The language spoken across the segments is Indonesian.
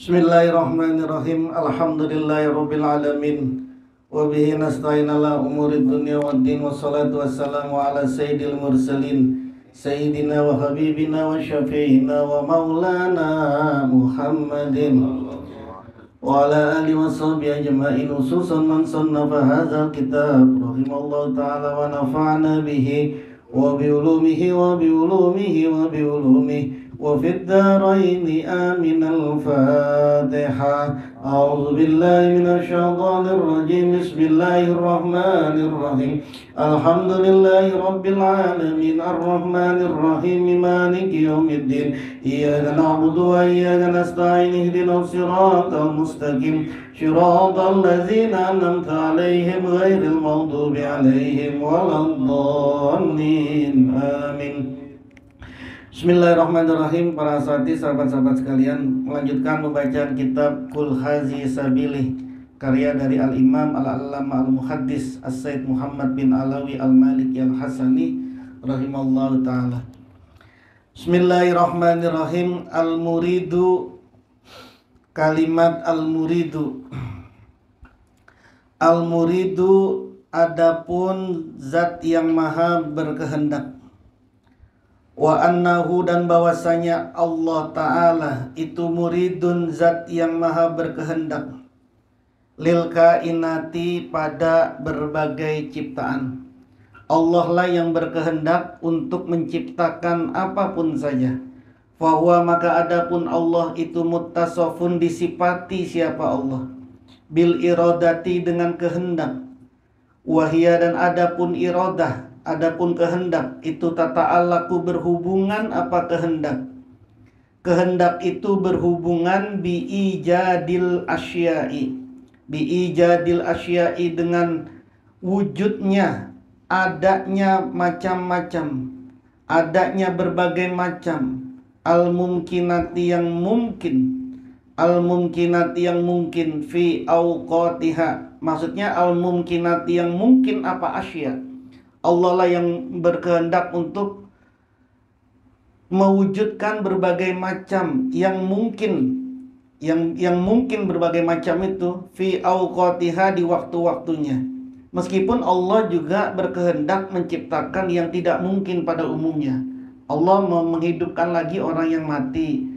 Bismillahirrahmanirrahim. Alhamdulillahirabbil alamin. Wa bihi nasta'in ala umurid dunya waddin, wassalatu wassalamu ala sayyidil mursalin sayyidina wa habibina wa syafi'ina wa maulana Muhammadin wa ala alihi wa sahbihi ajma'in, khususan man sannafa hadzal kitab rahimallahu ta'ala wa nafa'ana bihi wa bi ulumihi wa bi ulumihi wa bi ulumihi وفي الدارين آمين. الفاتحة. أعوذ بالله من الشيطان الرجيم. بسم الله الرحمن الرحيم. الحمد لله رب العالمين الرحمن الرحيم مالك يوم الدين. إياك نعبد وإياك نستعين. اهدنا الصراط المستقيم صراط الذين أنعمت عليهم غير المغضوب عليهم ولا الضالين. آمين. Bismillahirrahmanirrahim. Para asatidz, sahabat-sahabat sekalian, melanjutkan pembacaan kitab Qul Hazihi Sabili, karya dari Al-Imam Al-Allamah Al-Muhaddis As-Sayyid Muhammad bin Alawi Al-Maliki Al-Hasani rahimallahu ta'ala. Bismillahirrahmanirrahim. Al-Muridu. Kalimat Al-Muridu. Al-Muridu adapun zat yang maha berkehendak. Wa annahu, dan bahwasanya Allah Ta'ala itu muridun, zat yang maha berkehendak, lil kainati, pada berbagai ciptaan. Allah lah yang berkehendak untuk menciptakan apapun saja. Fahuwa, maka adapun Allah itu muttasofun, disifati siapa Allah, bil irodati, dengan kehendak. Wahia, dan adapun iradah, adapun kehendak itu tata'allaku, berhubungan apa kehendak? Kehendak itu berhubungan biijadil asya'i, biijadil asya'i, dengan wujudnya, adanya macam-macam, adanya berbagai macam, al-mumkinati, yang mungkin, al-mumkinati, yang mungkin, fi awqatiha, maksudnya al-mumkinati, yang mungkin apa? Asya. Allah lah yang berkehendak untuk mewujudkan berbagai macam yang mungkin, yang mungkin berbagai macam itu, fi awqatiha, di waktu-waktunya. Meskipun Allah juga berkehendak menciptakan yang tidak mungkin pada umumnya. Allah menghidupkan lagi orang yang mati.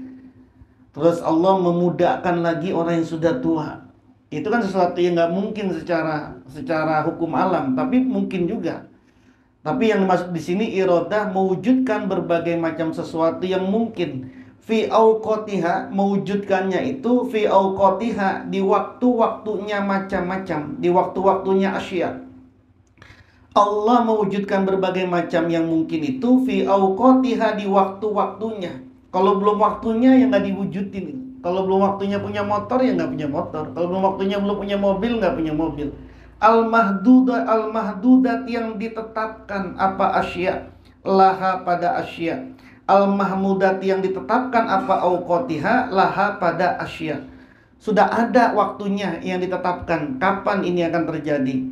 Terus Allah memudahkan lagi orang yang sudah tua. Itu kan sesuatu yang nggak mungkin secara hukum alam, tapi mungkin juga. Tapi yang dimaksud di sini iradah, mewujudkan berbagai macam sesuatu yang mungkin. Fi awqatiha, mewujudkannya itu fi awqatiha, di waktu-waktunya macam-macam, di waktu-waktunya asya. Allah mewujudkan berbagai macam yang mungkin itu fi awqatiha, di waktu-waktunya. Kalau belum waktunya ya nggak diwujudin. Kalau belum waktunya punya motor ya nggak punya motor. Kalau belum waktunya belum punya mobil nggak punya mobil. Al-mahdudat, al-mahdudat, yang ditetapkan apa? Asya, laha, pada asya. Al-mahmudat, yang ditetapkan apa? Awqatiha, laha, pada asya. Sudah ada waktunya yang ditetapkan kapan ini akan terjadi.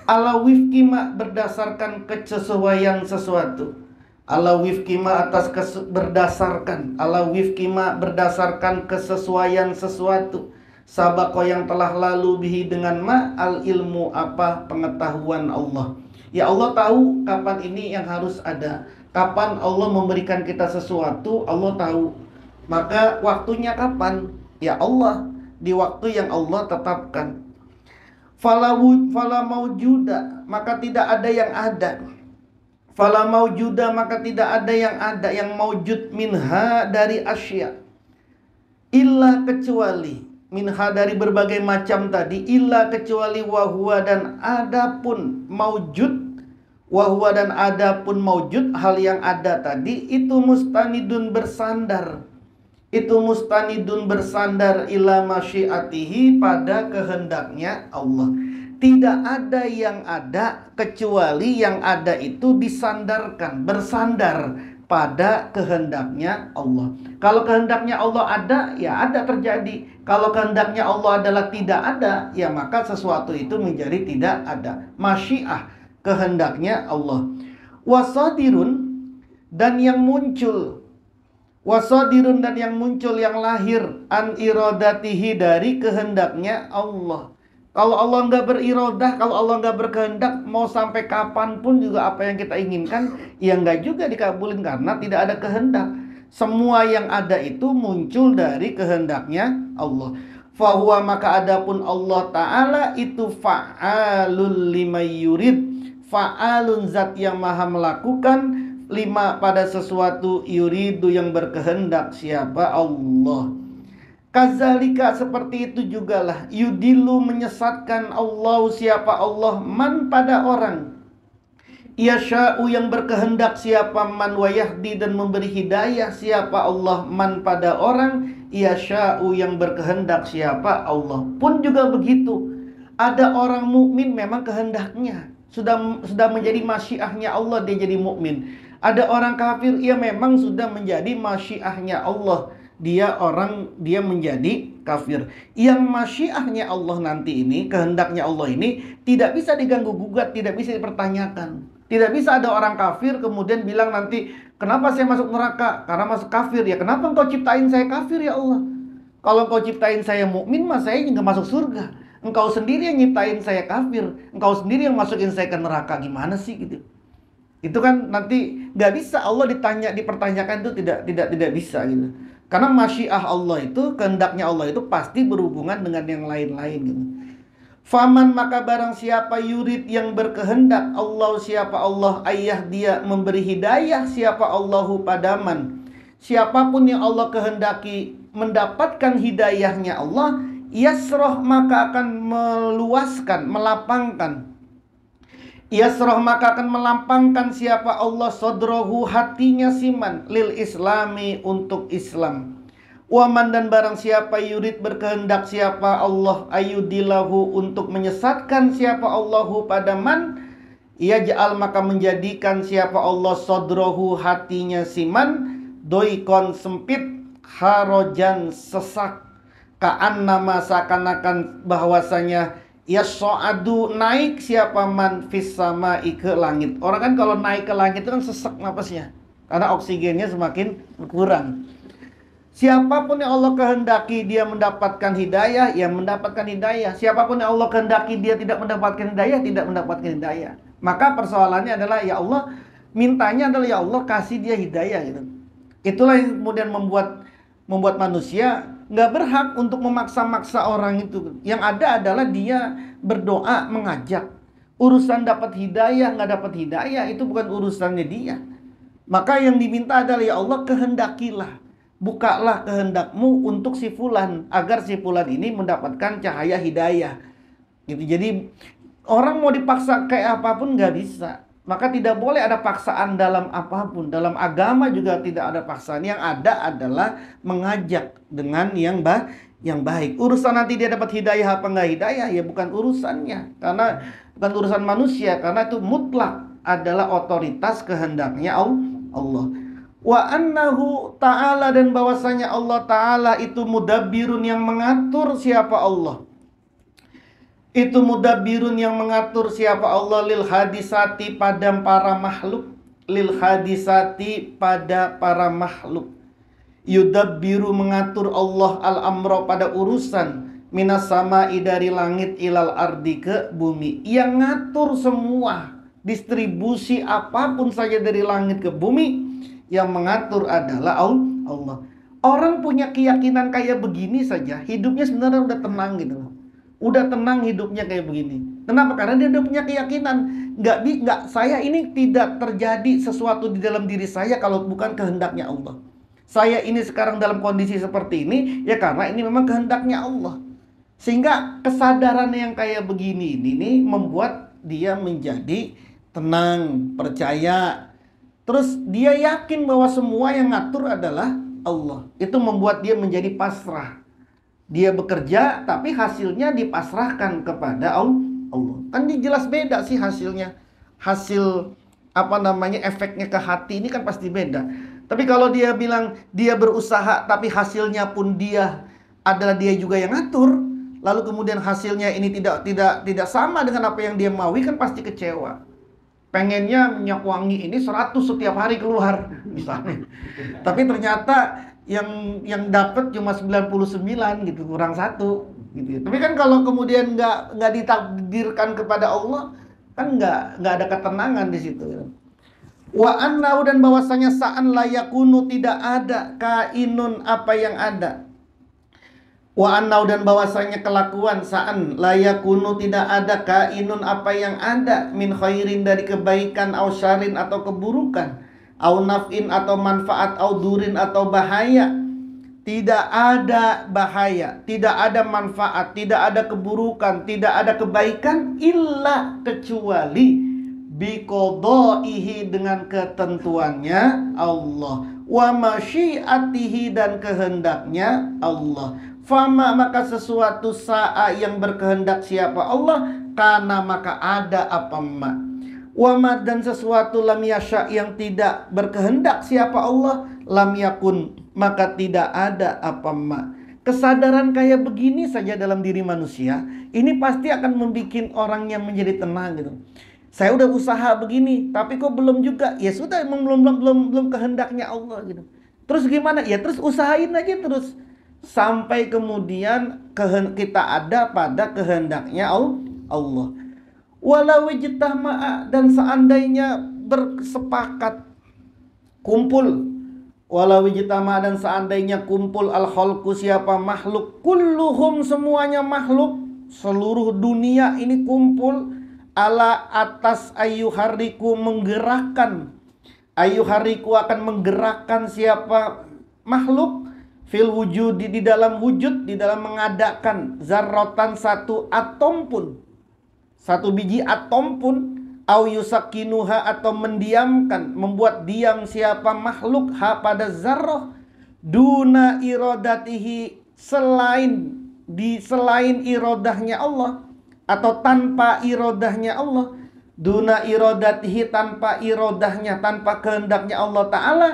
Ala wifkima, berdasarkan kesesuaian sesuatu. Ala wifkima, atas berdasarkan. Ala wifkima, berdasarkan kesesuaian sesuatu. Sabaqo, yang telah lalu, bihi, dengan ma, al ilmu, apa? Pengetahuan Allah. Ya Allah tahu kapan ini yang harus ada. Kapan Allah memberikan kita sesuatu, Allah tahu. Maka waktunya kapan? Ya Allah, di waktu yang Allah tetapkan. Fala maujuda, maka tidak ada yang ada. Fala maujuda, maka tidak ada yang ada, yang maujud, minha, dari asya. Illa, kecuali, minha, dari berbagai macam tadi, illa, kecuali, wahwa, dan adapun maujud, wahwa, dan adapun maujud, hal yang ada tadi, itu mustanidun, bersandar, itu mustanidun, bersandar, ila masyiatihi, pada kehendaknya Allah. Tidak ada yang ada kecuali yang ada itu disandarkan, bersandar pada kehendaknya Allah. Kalau kehendaknya Allah ada, ya ada, terjadi. Kalau kehendaknya Allah adalah tidak ada, ya maka sesuatu itu menjadi tidak ada. Masyiah, kehendaknya Allah. Wasadirun, dan yang muncul, Wasodirun, dan yang muncul, yang lahir, an irodatihi, dari kehendaknya Allah. Kalau Allah nggak berirodah, kalau Allah nggak berkehendak, mau sampai kapanpun juga apa yang kita inginkan, ya nggak juga dikabulin karena tidak ada kehendak. Semua yang ada itu muncul dari kehendaknya Allah. Fahuwa, maka adapun Allah Ta'ala itu fa'alul lima yurid. Fa'alun, zat yang maha melakukan, lima, pada sesuatu, yuridu, yang berkehendak siapa Allah. Kazalika, seperti itu jugalah, yudilu, menyesatkan Allah siapa Allah, man, pada orang, yasha'u, yang berkehendak siapa man, wa yahdi, dan memberi hidayah siapa Allah, man, pada orang, yasha'u, yang berkehendak siapa Allah. Pun juga begitu, ada orang mukmin memang kehendaknya sudah menjadi masyiahnya Allah, dia jadi mukmin. Ada orang kafir, ia memang sudah menjadi masyiahnya Allah, dia menjadi kafir. Yang masyiahnya Allah nanti ini, kehendaknya Allah ini, tidak bisa diganggu gugat, tidak bisa dipertanyakan. Tidak bisa ada orang kafir kemudian bilang nanti, kenapa saya masuk neraka? Karena masuk kafir. Ya kenapa engkau ciptain saya kafir ya Allah? Kalau engkau ciptain saya mukmin, mah saya nggak masuk surga. Engkau sendiri yang nyiptain saya kafir, engkau sendiri yang masukin saya ke neraka, gimana sih gitu? Itu kan nanti nggak bisa Allah dipertanyakan, itu tidak bisa gitu. Karena masyiah Allah itu, kehendaknya Allah itu pasti berhubungan dengan yang lain-lain gitu. Faman, maka barang siapa, yurid, yang berkehendak Allah siapa Allah, ayah dia memberi hidayah siapa Allahu padaman. Siapapun yang Allah kehendaki mendapatkan hidayahnya Allah, yasroh, maka akan meluaskan, melapangkan. Yasroh, maka akan melampangkan siapa Allah, sodrohu, hatinya siman, lil islami, untuk Islam. Waman, dan barang siapa, yurid, berkehendak siapa Allah, ayudilahu, untuk menyesatkan siapa Allahu pada man, yaj'al, maka menjadikan siapa Allah, sodrohu, hatinya siman, doikon, sempit, harojan, sesak, ka'annama, seakan-akan bahwasanya, yas'adu, naik siapa man, fis sama'i, ke langit. Orang kan kalau naik ke langit itu kan sesak napasnya, karena oksigennya semakin berkurang. Siapapun yang Allah kehendaki dia mendapatkan hidayah, ya mendapatkan hidayah. Siapapun yang Allah kehendaki dia tidak mendapatkan hidayah, tidak mendapatkan hidayah. Maka persoalannya adalah, ya Allah, mintanya adalah, ya Allah, kasih dia hidayah gitu. Itulah yang kemudian membuat manusia nggak berhak untuk memaksa-maksa orang itu. Yang ada adalah dia berdoa, mengajak. Urusan dapat hidayah, nggak dapat hidayah, itu bukan urusannya dia. Maka yang diminta adalah, ya Allah, kehendakilah, bukalah kehendakmu untuk si fulan, agar si fulan ini mendapatkan cahaya hidayah gitu. Jadi orang mau dipaksa kayak apapun nggak bisa. Maka tidak boleh ada paksaan dalam apapun. Dalam agama juga tidak ada paksaan. Yang ada adalah mengajak dengan yang baik. Urusan nanti dia dapat hidayah apa nggak hidayah, ya bukan urusannya. Karena bukan urusan manusia. Karena itu mutlak adalah otoritas kehendaknya Allah. Wa annahu ta'ala, dan bahwasanya Allah Ta'ala itu mudabbirun, yang mengatur siapa Allah. Itu mudabbirun, yang mengatur siapa Allah, lil hadisati, pada para makhluk. Lil hadisati, pada para makhluk. Yudabbiru, mengatur Allah, al-amro, pada urusan, minas sama'i, dari langit, ilal ardi, ke bumi. Yang ngatur semua distribusi apapun saja dari langit ke bumi, yang mengatur adalah Allah. Orang punya keyakinan kayak begini saja, hidupnya sebenarnya udah tenang gitu loh. Udah tenang hidupnya kayak begini. Kenapa? Karena dia udah punya keyakinan. Saya ini tidak terjadi sesuatu di dalam diri saya kalau bukan kehendaknya Allah. Saya ini sekarang dalam kondisi seperti ini, ya karena ini memang kehendaknya Allah. Sehingga kesadaran yang kayak begini ini membuat dia menjadi tenang, percaya. Terus dia yakin bahwa semua yang ngatur adalah Allah. Itu membuat dia menjadi pasrah. Dia bekerja tapi hasilnya dipasrahkan kepada Allah. Kan ini jelas beda sih hasilnya. Hasil efeknya ke hati ini kan pasti beda. Tapi kalau dia bilang dia berusaha tapi hasilnya pun dia adalah dia juga yang ngatur, lalu kemudian hasilnya ini tidak sama dengan apa yang dia maui, kan pasti kecewa. pengennya minyak wangi ini 100 setiap hari keluar misalnya. Tapi ternyata yang dapat cuma 99 gitu, kurang satu gitu. Tapi kan kalau kemudian nggak ditakdirkan kepada Allah, kan nggak ada ketenangan di situ. Wa annahu, dan bahwasanya sa'an la yakunu, tidak ada kainun apa yang ada. Wa annahu, dan bahwasanya kelakuan sa'an la yakunu, tidak ada kainun apa yang ada, min khairin, dari kebaikan, au syarin, atau keburukan, au naf'in, atau manfaat, au durin, atau bahaya. Tidak ada bahaya, tidak ada manfaat, tidak ada keburukan, tidak ada kebaikan, illa, kecuali biqadaihi, dengan ketentuannya Allah, wa masyiatihi, dan kehendaknya Allah. Fama, maka sesuatu sa'a, yang berkehendak siapa Allah, kana, maka ada apa ma. Wama, dan sesuatu lam yasha, yang tidak berkehendak siapa Allah, lam yakun, maka tidak ada apa ma. Kesadaran kayak begini saja dalam diri manusia, ini pasti akan membuat orangnya menjadi tenang gitu. Saya udah usaha begini, tapi kok belum juga. Ya sudah, emang belum kehendaknya Allah gitu. Terus gimana? Ya terus usahain aja terus, sampai kemudian kita ada pada kehendaknya Allah. Walau ijtama'a, dan seandainya bersepakat, kumpul. Walau ijtama'a, dan seandainya kumpul, al-khalqu, siapa makhluk, kulluhum, semuanya makhluk, seluruh dunia ini kumpul, ala atas ayyuhariku, menggerakkan, ayyuhariku, akan menggerakkan siapa makhluk, fil wujud, di dalam wujud, di dalam mengadakan, zarrotan, satu atom pun, satu biji atom pun, au yusakinuha, atau mendiamkan, membuat diam siapa makhluk, ha, pada zarroh, duna irodatihi, selain irodahnya Allah, atau tanpa irodahnya Allah, duna irodatihi, tanpa irodahnya, tanpa kehendaknya Allah Ta'ala,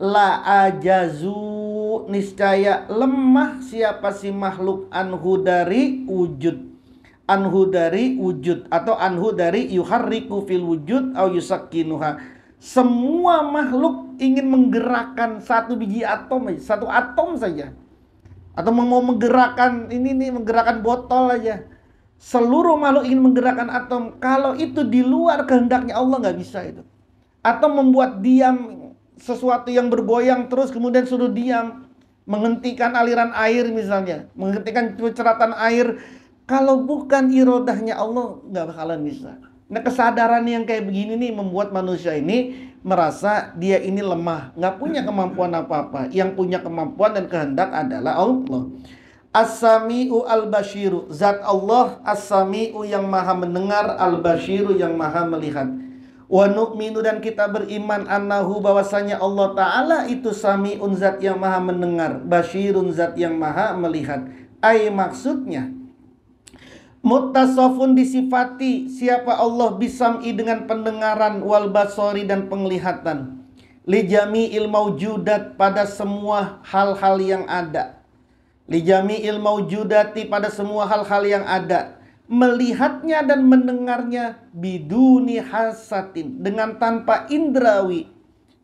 la ajazu, niscaya lemah siapa si makhluk, anhu, dari wujud, anhu, dari wujud, atau anhu, dari yuharriku fil wujud, au yusakkinuha. Semua makhluk ingin menggerakkan satu biji atom, satu atom saja, atau mau menggerakkan ini nih, menggerakkan botol aja. Seluruh makhluk ingin menggerakkan atom. Kalau itu di luar kehendaknya Allah, nggak bisa itu. Atau membuat diam sesuatu yang bergoyang terus kemudian suruh diam, menghentikan aliran air misalnya, menghentikan ceratan air. Kalau bukan irodahnya Allah, nggak bakalan bisa. Nah, kesadaran yang kayak begini nih membuat manusia ini merasa dia ini lemah, nggak punya kemampuan apa-apa. Yang punya kemampuan dan kehendak adalah Allah. As-Sami'u al-Bashiru, zat Allah As-Sami'u, yang maha mendengar, al-Bashiru, yang maha melihat. Wa nu'minu, dan kita beriman, annahu, bahwasanya Allah Ta'ala itu Sami'un, zat yang maha mendengar, Bashirun, zat yang maha melihat. Ay, maksudnya muttasafun, disifati siapa Allah, bisam'i, dengan pendengaran, wal basori, dan penglihatan, li jami'il maujudat, pada semua hal-hal yang ada, li jami'il maujudati, pada semua hal-hal yang ada, melihatnya dan mendengarnya, biduni hasatin, dengan tanpa indrawi,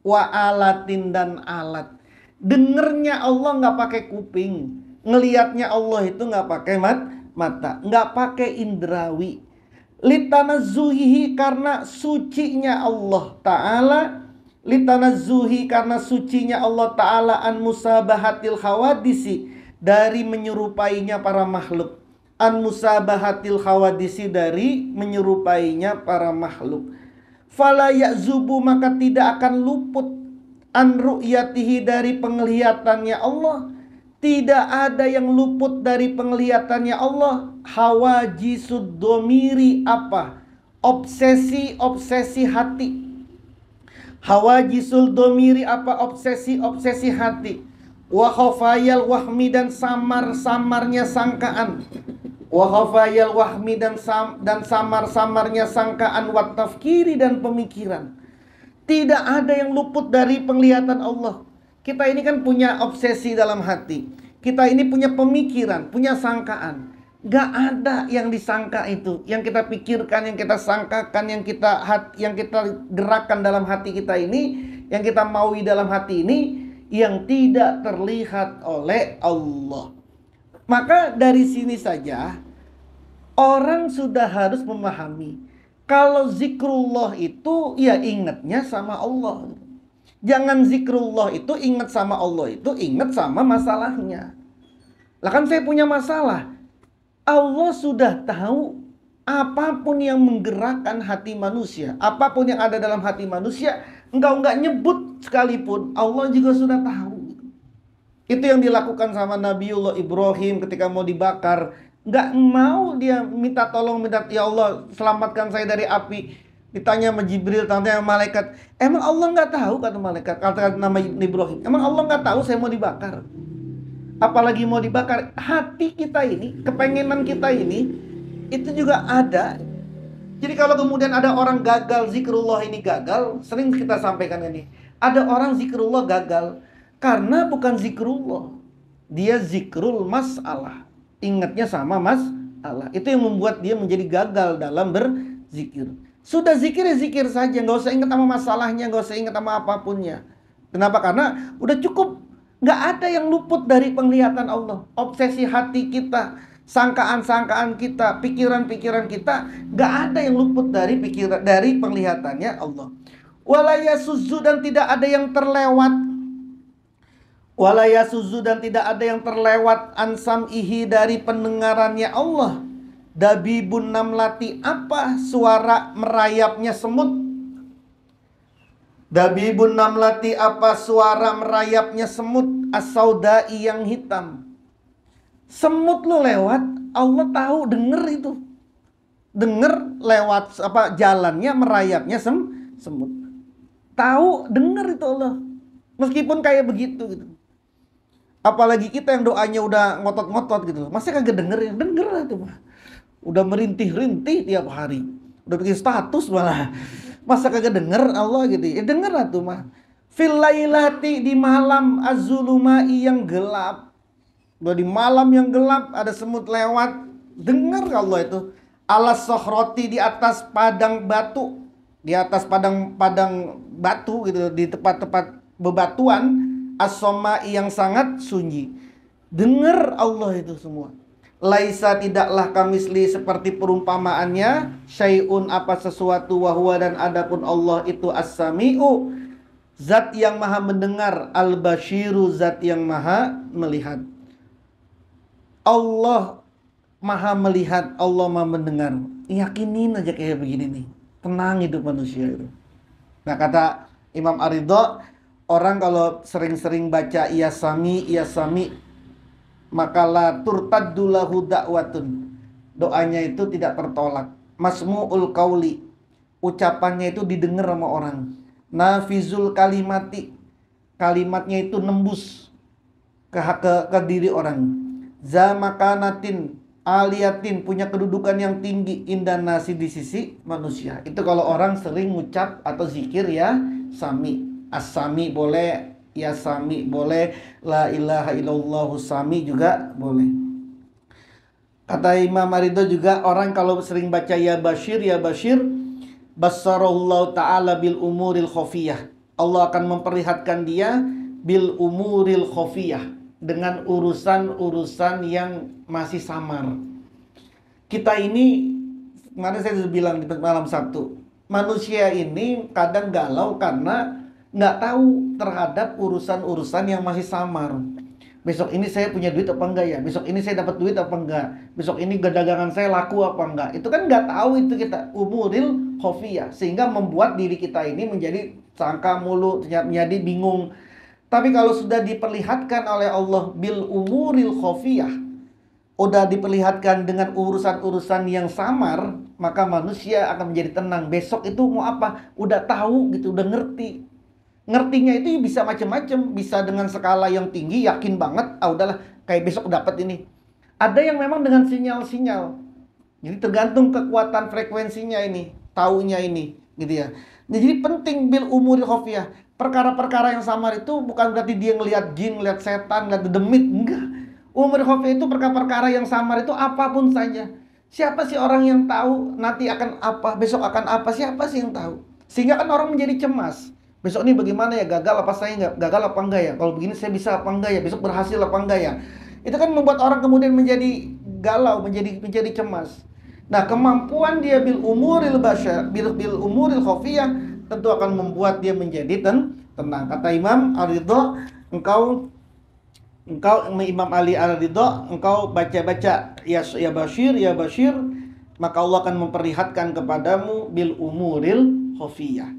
wa alatin, dan alat. Dengernya Allah nggak pakai kuping, ngelihatnya Allah itu nggak pakai mata, nggak pakai indrawi. Litanazzuhihi, karena sucinya Allah Ta'ala, litanazzuhi, karena sucinya Allah Ta'ala, an musabahatil hawadisi, dari menyerupainya para makhluk, an musabahatil hawadisi, dari menyerupainya para makhluk. Fala ya'zubu, maka tidak akan luput, an ru'yatihi, dari penglihatannya Allah. Tidak ada yang luput dari penglihatannya Allah. Hawajisud domiri, apa? Obsesi hati. Hawajisul domiri, apa? Obsesi hati. Wa khafayal wahmi, dan samar-samarnya sangkaan. Wa khafayal wahmi, dan samar-samarnya sangkaan. Wa tafkiri, dan pemikiran. Tidak ada yang luput dari penglihatan Allah. Kita ini kan punya obsesi dalam hati. Kita ini punya pemikiran, punya sangkaan. Gak ada yang disangka itu, yang kita pikirkan, yang kita sangkakan, yang kita gerakkan dalam hati kita ini, yang kita maui dalam hati ini, yang tidak terlihat oleh Allah. Maka dari sini saja orang sudah harus memahami, kalau zikrullah itu ya ingatnya sama Allah. Jangan zikrullah itu ingat sama Allah, itu ingat sama masalahnya. Lah kan saya punya masalah. Allah sudah tahu apapun yang menggerakkan hati manusia, apapun yang ada dalam hati manusia, engkau nggak nyebut sekalipun, Allah juga sudah tahu. Itu yang dilakukan sama Nabiullah Ibrahim ketika mau dibakar. Nggak mau dia minta tolong, ya Allah selamatkan saya dari api. Ditanya sama Jibril, tanya sama malaikat, emang Allah nggak tahu, kata malaikat, kata nama Ibrahim, emang Allah nggak tahu saya mau dibakar? Apalagi mau dibakar. Hati kita ini, kepengenan kita ini, itu juga ada. Jadi kalau kemudian ada orang gagal, zikrullah ini gagal, sering kita sampaikan ini, ada orang zikrullah gagal karena bukan zikrullah, dia zikrul masalah, ingatnya sama masalah. Itu yang membuat dia menjadi gagal dalam berzikir. Sudah zikir ya zikir saja, nggak usah ingat sama masalahnya, nggak usah ingat sama apapunnya. Kenapa? Karena udah cukup. Nggak ada yang luput dari penglihatan Allah. Obsesi hati kita, sangkaan-sangkaan kita, pikiran-pikiran kita, nggak ada yang luput dari penglihatannya Allah. Walayasuzu, dan tidak ada yang terlewat. Walayasuzu, dan tidak ada yang terlewat ansam'ihi, dari pendengarannya Allah. Dabibun namlati, apa suara merayapnya semut? Dabibun namlati, apa suara merayapnya semut? As-saudai, yang hitam. Semut lo lewat, Allah tahu, denger itu. Denger lewat apa jalannya merayapnya semut. Tahu, denger itu Allah. Meskipun kayak begitu gitu. Apalagi kita yang doanya udah ngotot-ngotot gitu. Masih kagak denger ya? Denger itu mah. Udah merintih-rintih tiap hari. Udah bikin status malah. Masa kagak denger Allah gitu ya? Denger lah tuh mah. Fil lailati, di malam az-zulumai, yang gelap. Di malam yang gelap ada semut lewat, dengar Allah itu. Alas sohroti, di atas padang batu, di atas padang batu gitu, di tempat-tempat bebatuan, as-somai, yang sangat sunyi. Dengar Allah itu semua. Laisa, tidaklah kamisli, seperti perumpamaannya, syai'un, apa sesuatu, wahwa, dan adapun Allah itu as-sami'u, zat yang maha mendengar, al-basyiru, zat yang maha melihat. Allah maha melihat, Allah maha mendengar. Yakinin aja kayak begini nih, tenang hidup manusia itu. Nah, kata Imam Ar-Ridha, orang kalau sering-sering baca ya sami, maka la turtaddu lahu da'watun, doanya itu tidak tertolak. Masmu'ul qauli, ucapannya itu didengar sama orang. Nafizul kalimati, kalimatnya itu nembus ke diri orang. Zamakanatin aliyatin, punya kedudukan yang tinggi, indah nasi, di sisi manusia. Itu kalau orang sering ngucap atau zikir ya sami. As-sami boleh, ya sami boleh, la ilaha illallah sami juga boleh. Kata Imam Ar-Ridha juga, orang kalau sering baca ya Bashir, basarallahu ta'ala bil umuril khafiyah, Allah akan memperlihatkan dia bil umuril khafiyah, dengan urusan-urusan yang masih samar. Kita ini, kemarin saya sudah bilang di malam Sabtu, manusia ini kadang galau karena nggak tahu terhadap urusan-urusan yang masih samar. Besok ini saya punya duit apa enggak ya? Besok ini saya dapat duit apa enggak? Besok ini dagangan saya laku apa enggak? Itu kan nggak tahu itu kita, umuril khafiyah, sehingga membuat diri kita ini menjadi sangka mulu, menjadi bingung. Tapi kalau sudah diperlihatkan oleh Allah bil umuril khafiyah, udah diperlihatkan dengan urusan-urusan yang samar, maka manusia akan menjadi tenang. Besok itu mau apa? Udah tahu gitu, udah ngerti. Ngertinya itu bisa macam-macam, bisa dengan skala yang tinggi, yakin banget, udahlah kayak besok dapat ini. Ada yang memang dengan sinyal-sinyal. Jadi tergantung kekuatan frekuensinya ini, taunya ini, gitu ya. Jadi penting bil umuril khafiyah. Perkara-perkara yang samar itu bukan berarti dia ngelihat jin, ngelihat setan, ngelihat demit, enggak. Umur khafiyah itu perkara-perkara yang samar itu apapun saja. Siapa sih orang yang tahu nanti akan apa, besok akan apa? Siapa sih yang tahu? Sehingga kan orang menjadi cemas. Besok ini bagaimana ya, gagal apa saya nggak gagal apa enggak ya? Kalau begini saya bisa apa enggak ya? Besok berhasil apa enggak ya? Itu kan membuat orang kemudian menjadi galau, menjadi cemas. Nah, kemampuan dia bil umuril basyar, bil umuril khafiyah tentu akan membuat dia menjadi tenang. Kata Imam Ar-Ridha, engkau Imam Ali Ar-Ridha, engkau baca-baca ya Bashir, maka Allah akan memperlihatkan kepadamu bil umuril khafiyah.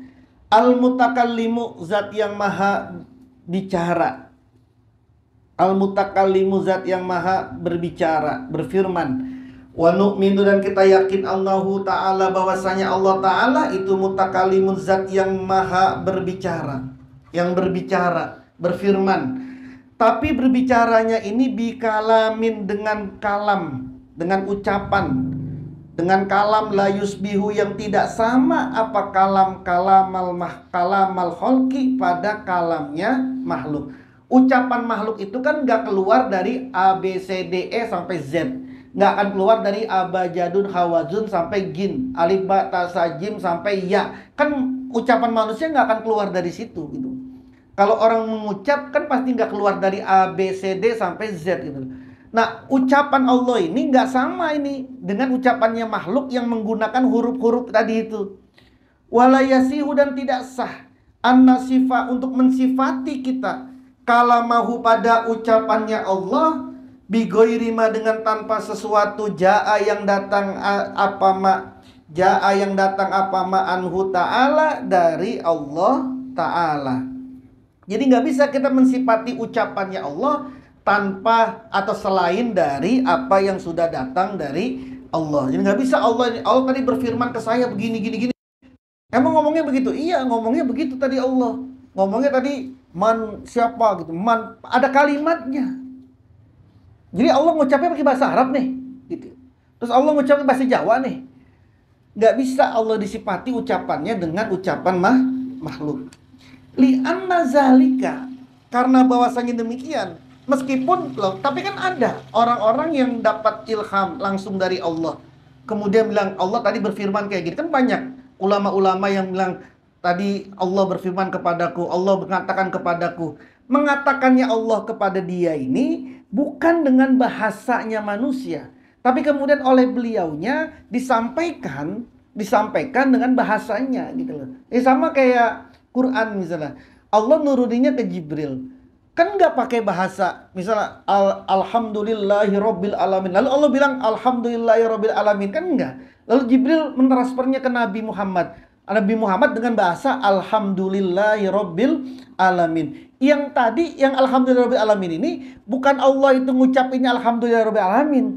Al-mutakallimu, zat yang maha bicara. Al-mutakallimu, zat yang maha berbicara, berfirman. Wa nu'minu, dan kita yakin Allahu Ta'ala, bahwasanya Allah Ta'ala itu mutakallimun, zat yang maha berbicara, yang berbicara, berfirman. Tapi berbicaranya ini bikalamin, dengan kalam, dengan ucapan, dengan kalam la yusbihu, yang tidak sama apa kalamal khalqi, pada kalamnya makhluk. Ucapan makhluk itu kan nggak keluar dari A, B, C, D, E sampai Z. Nggak akan keluar dari abajadun hawazun sampai jin, alif ba ta sa jim sampai ya. Kan ucapan manusia nggak akan keluar dari situ gitu. Kalau orang mengucap kan pasti nggak keluar dari A, B, C, D sampai Z gitu. Nah, ucapan Allah ini nggak sama ini dengan ucapannya makhluk yang menggunakan huruf-huruf tadi itu. Walayasihu, dan tidak sah an-nasifa, untuk mensifati kita kalamahu, pada ucapannya Allah, bigoirima, dengan tanpa sesuatu, jaa yang datang apa ma anhu ta'ala, dari Allah Ta'ala. Jadi nggak bisa kita mensifati ucapannya Allah tanpa atau selain dari apa yang sudah datang dari Allah. Jadi nggak bisa Allah tadi berfirman ke saya begini gini. Emang ngomongnya begitu? Iya, ngomongnya begitu tadi Allah. Ngomongnya tadi man siapa gitu. Man, ada kalimatnya. Jadi Allah ngucapnya pakai bahasa Arab nih, gitu. Terus Allah ngucapnya bahasa Jawa nih. Nggak bisa Allah disifati ucapannya dengan ucapan makhluk. Li'anna zalika, karena bahwasanya demikian. Meskipun loh, tapi kan ada orang-orang yang dapat ilham langsung dari Allah, kemudian bilang Allah tadi berfirman kayak gitu. Kan banyak ulama-ulama yang bilang tadi Allah berfirman kepadaku, Allah mengatakan kepadaku. Mengatakannya Allah kepada dia ini bukan dengan bahasanya manusia, tapi kemudian oleh beliaunya disampaikan dengan bahasanya gitu loh. Sama kayak Quran misalnya. Allah nuruninya ke Jibril. Kan nggak pakai bahasa, misalnya alhamdulillahi rabbil alamin. Lalu Allah bilang alhamdulillahi rabbil alamin, kan enggak. Lalu Jibril mentransfernya ke Nabi Muhammad. Nabi Muhammad dengan bahasa alhamdulillahi rabbil alamin. Yang tadi yang alhamdulillahi rabbil alamin ini bukan Allah itu ngucapinnya alhamdulillahi rabbil alamin.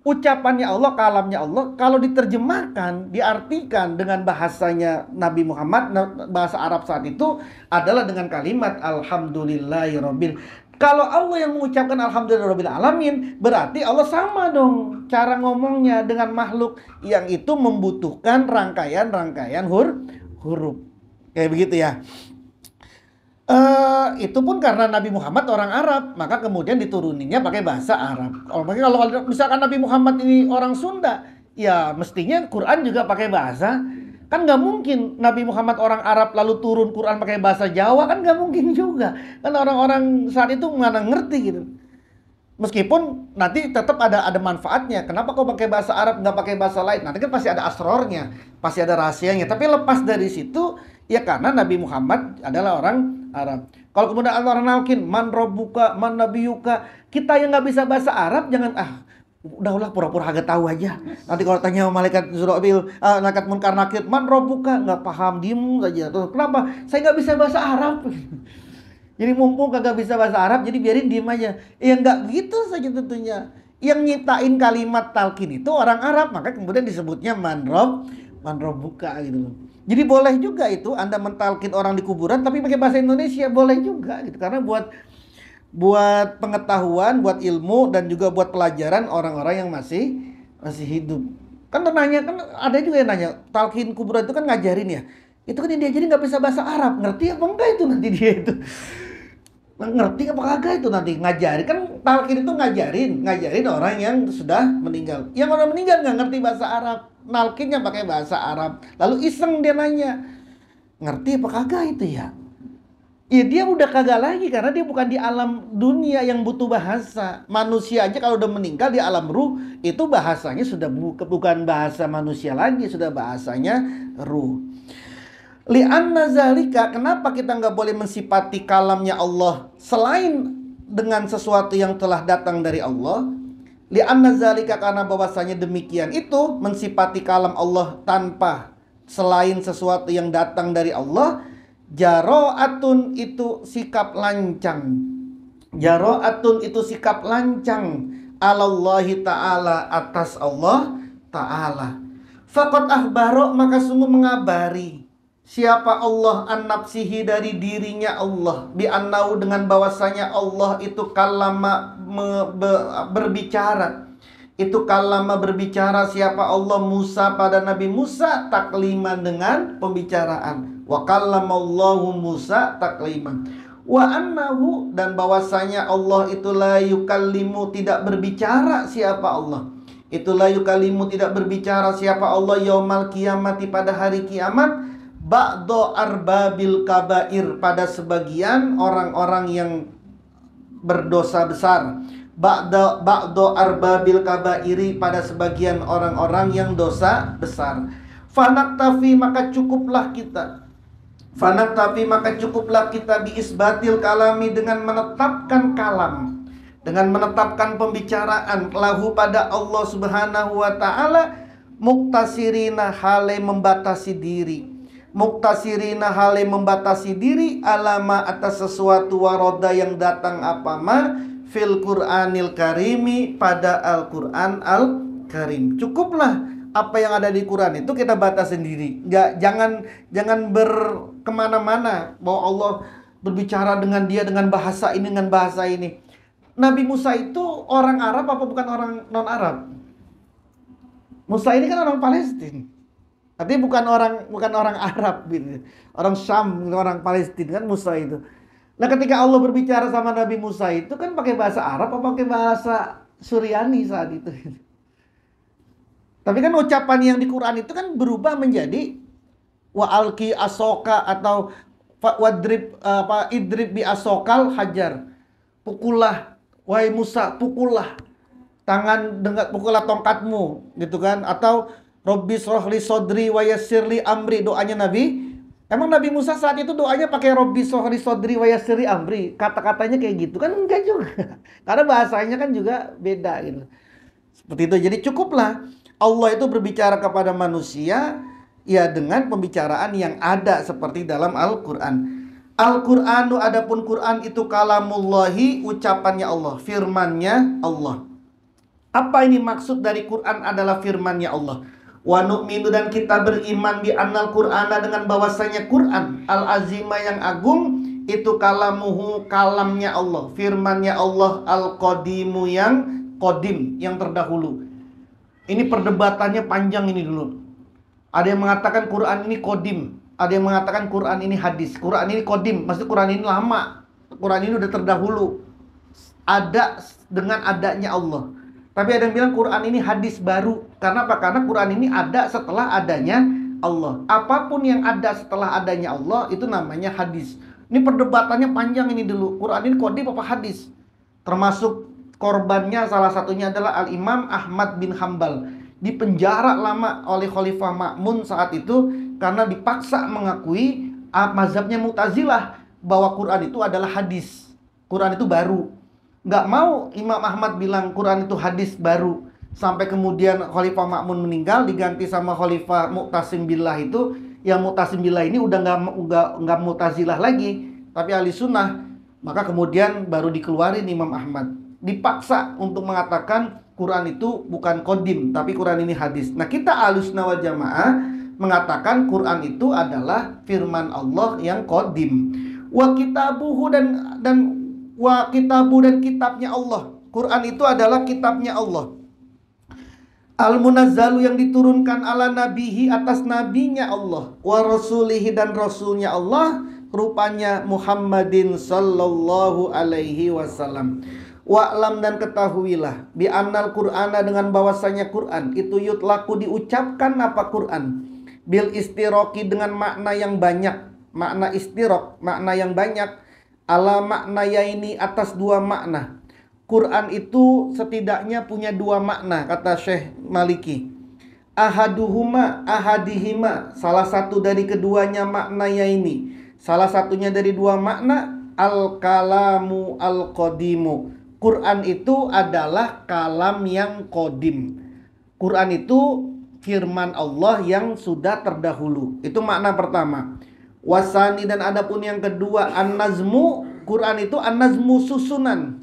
Ucapannya Allah, kalamnya Allah, kalau diterjemahkan, diartikan dengan bahasanya Nabi Muhammad, bahasa Arab saat itu adalah dengan kalimat alhamdulillahirabbil. Kalau Allah yang mengucapkan alhamdulillahirabbil alamin, berarti Allah sama dong cara ngomongnya dengan makhluk yang itu membutuhkan rangkaian huruf. Kayak begitu ya. Itu pun karena Nabi Muhammad orang Arab, maka kemudian dituruninya pakai bahasa Arab. Kalau misalkan Nabi Muhammad ini orang Sunda, ya mestinya Quran juga pakai bahasa. Kan nggak mungkin Nabi Muhammad orang Arab lalu turun Quran pakai bahasa Jawa, kan nggak mungkin juga. Kan orang-orang saat itu mana ngerti gitu. Meskipun nanti tetap ada manfaatnya. Kenapa kau pakai bahasa Arab nggak pakai bahasa lain? Nanti kan pasti ada asrornya, pasti ada rahasianya. Tapi lepas dari situ, ya karena Nabi Muhammad adalah orang Arab. Kalau kemudian orang nalkin man robbuka, man nabiyuka, kita yang nggak bisa bahasa Arab jangan udahlah pura-pura agak tahu aja. Nanti kalau tanya malaikat Zurabil, malaikat Munkar Nakir, man robbuka, nggak paham, diem saja. Tuh, kenapa? Saya nggak bisa bahasa Arab. Jadi mumpung kagak bisa bahasa Arab, jadi biarin diem aja. Ya nggak gitu saja tentunya. Yang nyiptain kalimat talqin itu orang Arab, maka kemudian disebutnya man robbuka gitu loh. Jadi boleh juga itu Anda mentalkin orang di kuburan tapi pakai bahasa Indonesia, boleh juga gitu. Karena buat pengetahuan, buat ilmu, dan juga buat pelajaran orang-orang yang masih hidup. Kan nanya, kan ada juga yang nanya, talqin kuburan itu kan ngajarin ya. Itu kan yang diajarin nggak bisa bahasa Arab, ngerti apa enggak itu nanti dia itu. Ngerti apa kagak itu nanti ngajarin kan, talqin itu ngajarin orang yang sudah meninggal. Yang orang meninggal nggak ngerti bahasa Arab, nalkinnya pakai bahasa Arab. Lalu iseng dia nanya, ngerti apa kagak itu ya? Ya dia udah kagak lagi karena dia bukan di alam dunia yang butuh bahasa. Manusia aja kalau udah meninggal di alam ruh itu bahasanya sudah bukan bahasa manusia lagi, sudah bahasanya ruh. Li'anna zalika, kenapa kita nggak boleh mensifati kalamnya Allah selain dengan sesuatu yang telah datang dari Allah? Li'anna zalika, karena bahwasanya demikian itu mensifati kalam Allah tanpa selain sesuatu yang datang dari Allah. Jaro'atun itu sikap lancang. Jaro'atun itu sikap lancang alallahi ta'ala, atas Allah ta'ala. Faqad ahbaro, maka sungguh mengabari siapa Allah an nafsihi, dari dirinya Allah, bi annau, dengan bahwasanya Allah itu kalama berbicara. Itu kalama berbicara siapa Allah Musa pada Nabi Musa takliman, dengan pembicaraan. Wa kallamallahu Musa takliman. Wa annahu, dan bahwasanya Allah itu la yukallimu, tidak berbicara siapa Allah. Itu la yukallimu, tidak berbicara siapa Allah yaumal kiamati, pada hari kiamat. Ba'do arbabil kabair, pada sebagian orang-orang yang berdosa besar. Ba'do arbabil kabairi, pada sebagian orang-orang yang dosa besar. Fanaktafi, maka cukuplah kita. Fanaktafi, maka cukuplah kita biisbatil kalami, dengan menetapkan kalam, dengan menetapkan pembicaraan lahu pada Allah subhanahu wa ta'ala. Muktasirina, hale membatasi diri. Muktasirina, hale membatasi diri, alama, atas sesuatu waroda yang datang apama fil Qur'anil karimi, pada Al-Quran Al-Karim. Cukuplah apa yang ada di Quran itu kita batas sendiri. Jangan berkemana-mana bahwa Allah berbicara dengan dia dengan bahasa ini, dengan bahasa ini. Nabi Musa itu orang Arab apa bukan orang non-Arab? Musa ini kan orang Palestina. Artinya bukan orang Arab gitu. Orang Syam, orang Palestina kan Musa itu. Nah, ketika Allah berbicara sama Nabi Musa itu kan pakai bahasa Arab atau pakai bahasa Suryani saat itu. Tapi kan ucapan yang di Quran itu kan berubah menjadi wa alqi asoka, atau idrib bi asokal hajar. Pukullah wahai Musa, pukullah pukullah tongkatmu gitu kan, atau Robbi srohli sodri wa yassirli amri, doanya Nabi. Emang Nabi Musa saat itu doanya pakai Robbi srohli sodri wa yassirli amri, kata-katanya kayak gitu kan? Enggak juga. Karena bahasanya kan juga beda gitu. Seperti itu. Jadi cukuplah Allah itu berbicara kepada manusia ya dengan pembicaraan yang ada seperti dalam Al-Qur'an. Al-Qur'anu, adapun Quran itu kalamullahi, ucapannya Allah, firmannya Allah. Apa ini maksud dari Quran adalah firmannya Allah? Wa nu'minu, dan kita beriman bi annal Qur'ana, dengan bahwasanya Quran al-azima, yang agung, itu kalamuhu, kalamnya Allah, firmannya Allah, al-qadimu, yang qadim, yang terdahulu. Ini perdebatannya panjang ini dulu. Ada yang mengatakan Quran ini qadim, ada yang mengatakan Quran ini hadis. Quran ini qadim, maksud Quran ini lama. Quran ini udah terdahulu. Ada dengan adanya Allah. Tapi ada yang bilang Quran ini hadis baru. Karena apa? Karena Quran ini ada setelah adanya Allah. Apapun yang ada setelah adanya Allah itu namanya hadis. Ini perdebatannya panjang ini dulu. Quran ini qadim apa hadis? Termasuk korbannya salah satunya adalah Al-Imam Ahmad bin Hambal. Dipenjara lama oleh Khalifah Ma'mun saat itu karena dipaksa mengakui mazhabnya Mu'tazilah bahwa Quran itu adalah hadis. Quran itu baru. Nggak mau Imam Ahmad bilang Quran itu hadis baru. Sampai kemudian Khalifah Ma'mun meninggal, diganti sama Khalifah Mu'tasim Billah itu. Yang Mu'tasim Billah ini udah nggak Mu'tazilah lagi, tapi ahli sunnah. Maka kemudian baru dikeluarin Imam Ahmad. Dipaksa untuk mengatakan Quran itu bukan qadim, tapi Quran ini hadis. Nah, kita Ahlussunnah wal Jamaah mengatakan Quran itu adalah firman Allah yang qadim. Wa kitabuhu, dan kitabnya Allah. Quran itu adalah kitabnya Allah. Al-munazzalu, yang diturunkan ala nabihi, atas nabinya Allah. Wa rasulihi, dan rasulnya Allah. rupanya Muhammadin sallallahu alaihi wasallam. Wa'lam dan ketahuilah bi annal Qur'ana dengan bahwasanya Quran itu yutlaku diucapkan apa Quran bil istiroki dengan makna yang banyak, makna istirok, makna yang banyak, ala makna yaini atas dua makna. Quran itu setidaknya punya dua makna kata Syekh Maliki. Ahadihima, salah satu dari keduanya makna yaini, salah satunya dari dua makna, al-kalamu al-qadimu. Quran itu adalah kalam yang qadim. Quran itu firman Allah yang sudah terdahulu. Itu makna pertama. Wasani dan adapun yang kedua, an-nazmu. Quran itu an-nazmu susunan.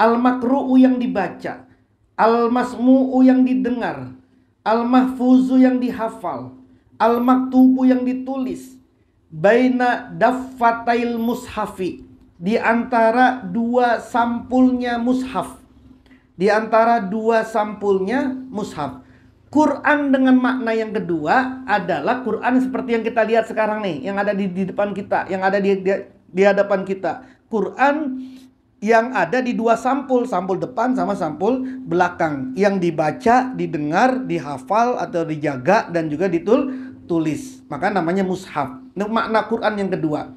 Al-makru'u yang dibaca, al-masmu'u yang didengar, al-mahfuzu yang dihafal, al-maktubu yang ditulis, baina daffatail mushafi, di antara dua sampulnya mushaf. Di antara dua sampulnya mushaf. Quran dengan makna yang kedua adalah Quran seperti yang kita lihat sekarang nih, yang ada di depan kita, yang ada di hadapan kita. Quran yang ada di dua sampul, sampul depan sama sampul belakang, yang dibaca, didengar, dihafal atau dijaga dan juga ditulis. Maka namanya mushaf. Itu makna Quran yang kedua.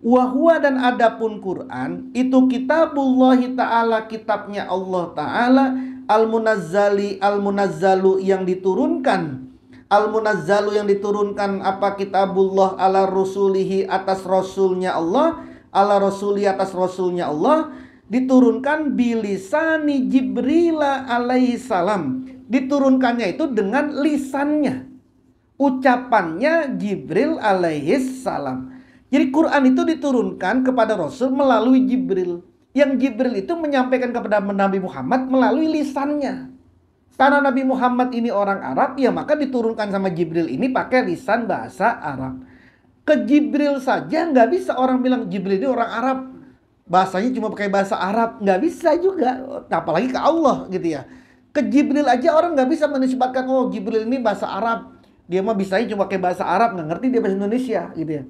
Wahwa dan adapun Quran itu kitabullahi ta'ala, kitabnya Allah ta'ala, al-munazzalu yang diturunkan. Al-munazzalu yang diturunkan apa kitabullah ala rasulihi atas rasulnya Allah, ala rasuli atas rasulnya Allah, diturunkan bilisani Jibril alaihi salam. Diturunkannya itu dengan lisannya, ucapannya Jibril alaihi salam. Jadi Quran itu diturunkan kepada Rasul melalui Jibril. Yang Jibril itu menyampaikan kepada Nabi Muhammad melalui lisannya. Karena Nabi Muhammad ini orang Arab, ya maka diturunkan sama Jibril ini pakai lisan bahasa Arab. Ke Jibril saja nggak bisa orang bilang Jibril ini orang Arab, bahasanya cuma pakai bahasa Arab, nggak bisa juga. Apalagi ke Allah gitu ya. Ke Jibril aja orang nggak bisa menisbatkan, oh Jibril ini bahasa Arab, dia mah bisanya cuma pakai bahasa Arab, nggak ngerti dia bahasa Indonesia gitu ya.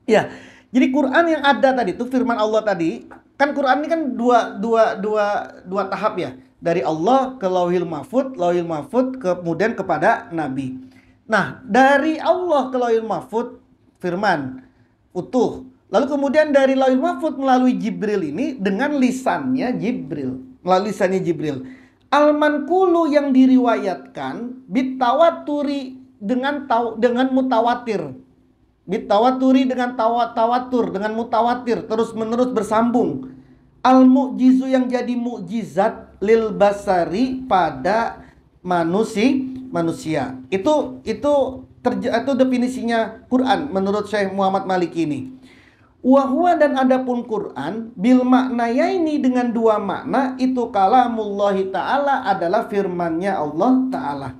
Ya, jadi Quran yang ada tadi itu firman Allah tadi, kan Quran ini kan dua tahap ya, dari Allah ke Lauhil Mahfud, kemudian kepada Nabi. Nah, dari Allah ke Lauhil Mahfud firman utuh, lalu kemudian dari Lauhil Mahfud melalui Jibril ini dengan lisannya Jibril, melalui lisannya Jibril. Al-manqulu yang diriwayatkan bitawaturi dengan mutawatir. Bitawaturi dengan tawatur, dengan mutawatir, terus menerus bersambung. Al-mu'jizu yang jadi mukjizat lil basari pada manusia. Itu definisinya Quran menurut Syekh Muhammad Maliki ini. Wahwa dan adapun Quran bil maknaya ini dengan dua makna, itu kalamullahi ta'ala adalah firmannya Allah ta'ala.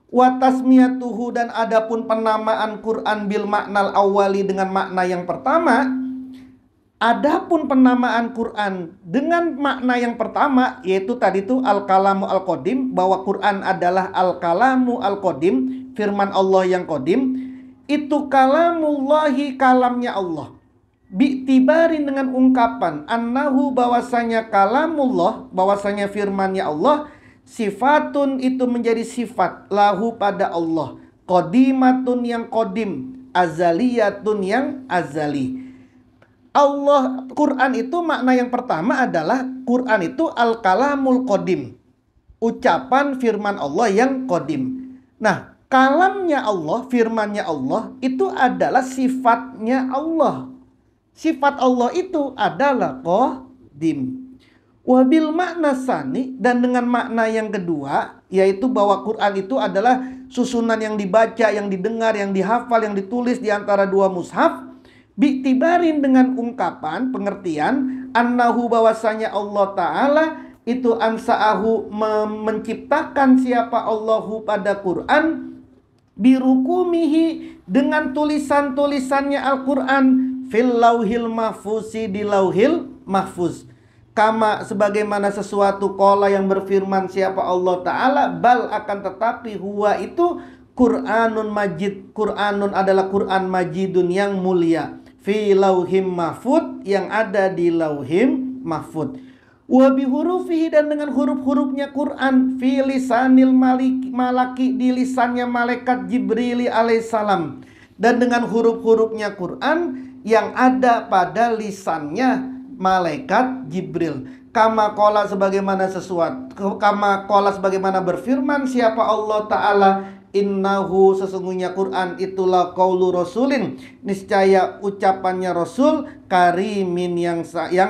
Wa tasmiyatuhu dan adapun penamaan Quran bil maknal awali dengan makna yang pertama. Adapun penamaan Quran dengan makna yang pertama, yaitu tadi itu al-kalamu al-qadim, bahwa Quran adalah al-kalamu al-qadim, firman Allah yang qadim. Itu kalamullahi, kalamnya Allah. Bi'tibarin dengan ungkapan annahu, bahwasanya kalamullah, bahwasanya firmannya Allah, sifatun itu menjadi sifat lahu pada Allah, qadimatun yang qadim, azaliyatun yang azali. Allah, Quran itu makna yang pertama adalah Quran itu al-kalamul qadim, ucapan firman Allah yang qadim. Nah, kalamnya Allah, firmannya Allah itu adalah sifatnya Allah. Sifat Allah itu adalah qadim. Wabil makna sani, dan dengan makna yang kedua, yaitu bahwa Quran itu adalah susunan yang dibaca, yang didengar, yang dihafal, yang ditulis di antara dua mushaf. Bi'tibarin dengan ungkapan, pengertian, annahu, bahwasanya Allah Ta'ala itu ansa'ahu, menciptakan siapa Allahu pada Quran, birukumihi, dengan tulisan-tulisannya Al-Quran, fil lauhil mahfuzi, di lauhil mahfuz. Kama, sebagaimana sesuatu qala yang berfirman siapa Allah Ta'ala, bal akan tetapi huwa itu Qur'anun majid. Qur'anun adalah Qur'an majidun yang mulia. Fi lauhim mahfud, yang ada di lauhim mahfud. Wa bihurufihi, dan dengan huruf-hurufnya Quran. Fi lisanil malaki, di lisannya malaikat Jibril alaihissalam. Dan dengan huruf-hurufnya Quran yang ada pada lisannya malaikat Jibril. Kama qala, sebagaimana berfirman siapa Allah Ta'ala, innahu, sesungguhnya Quran itulah qaulu rasulin, niscaya ucapannya Rasul, karimin, yang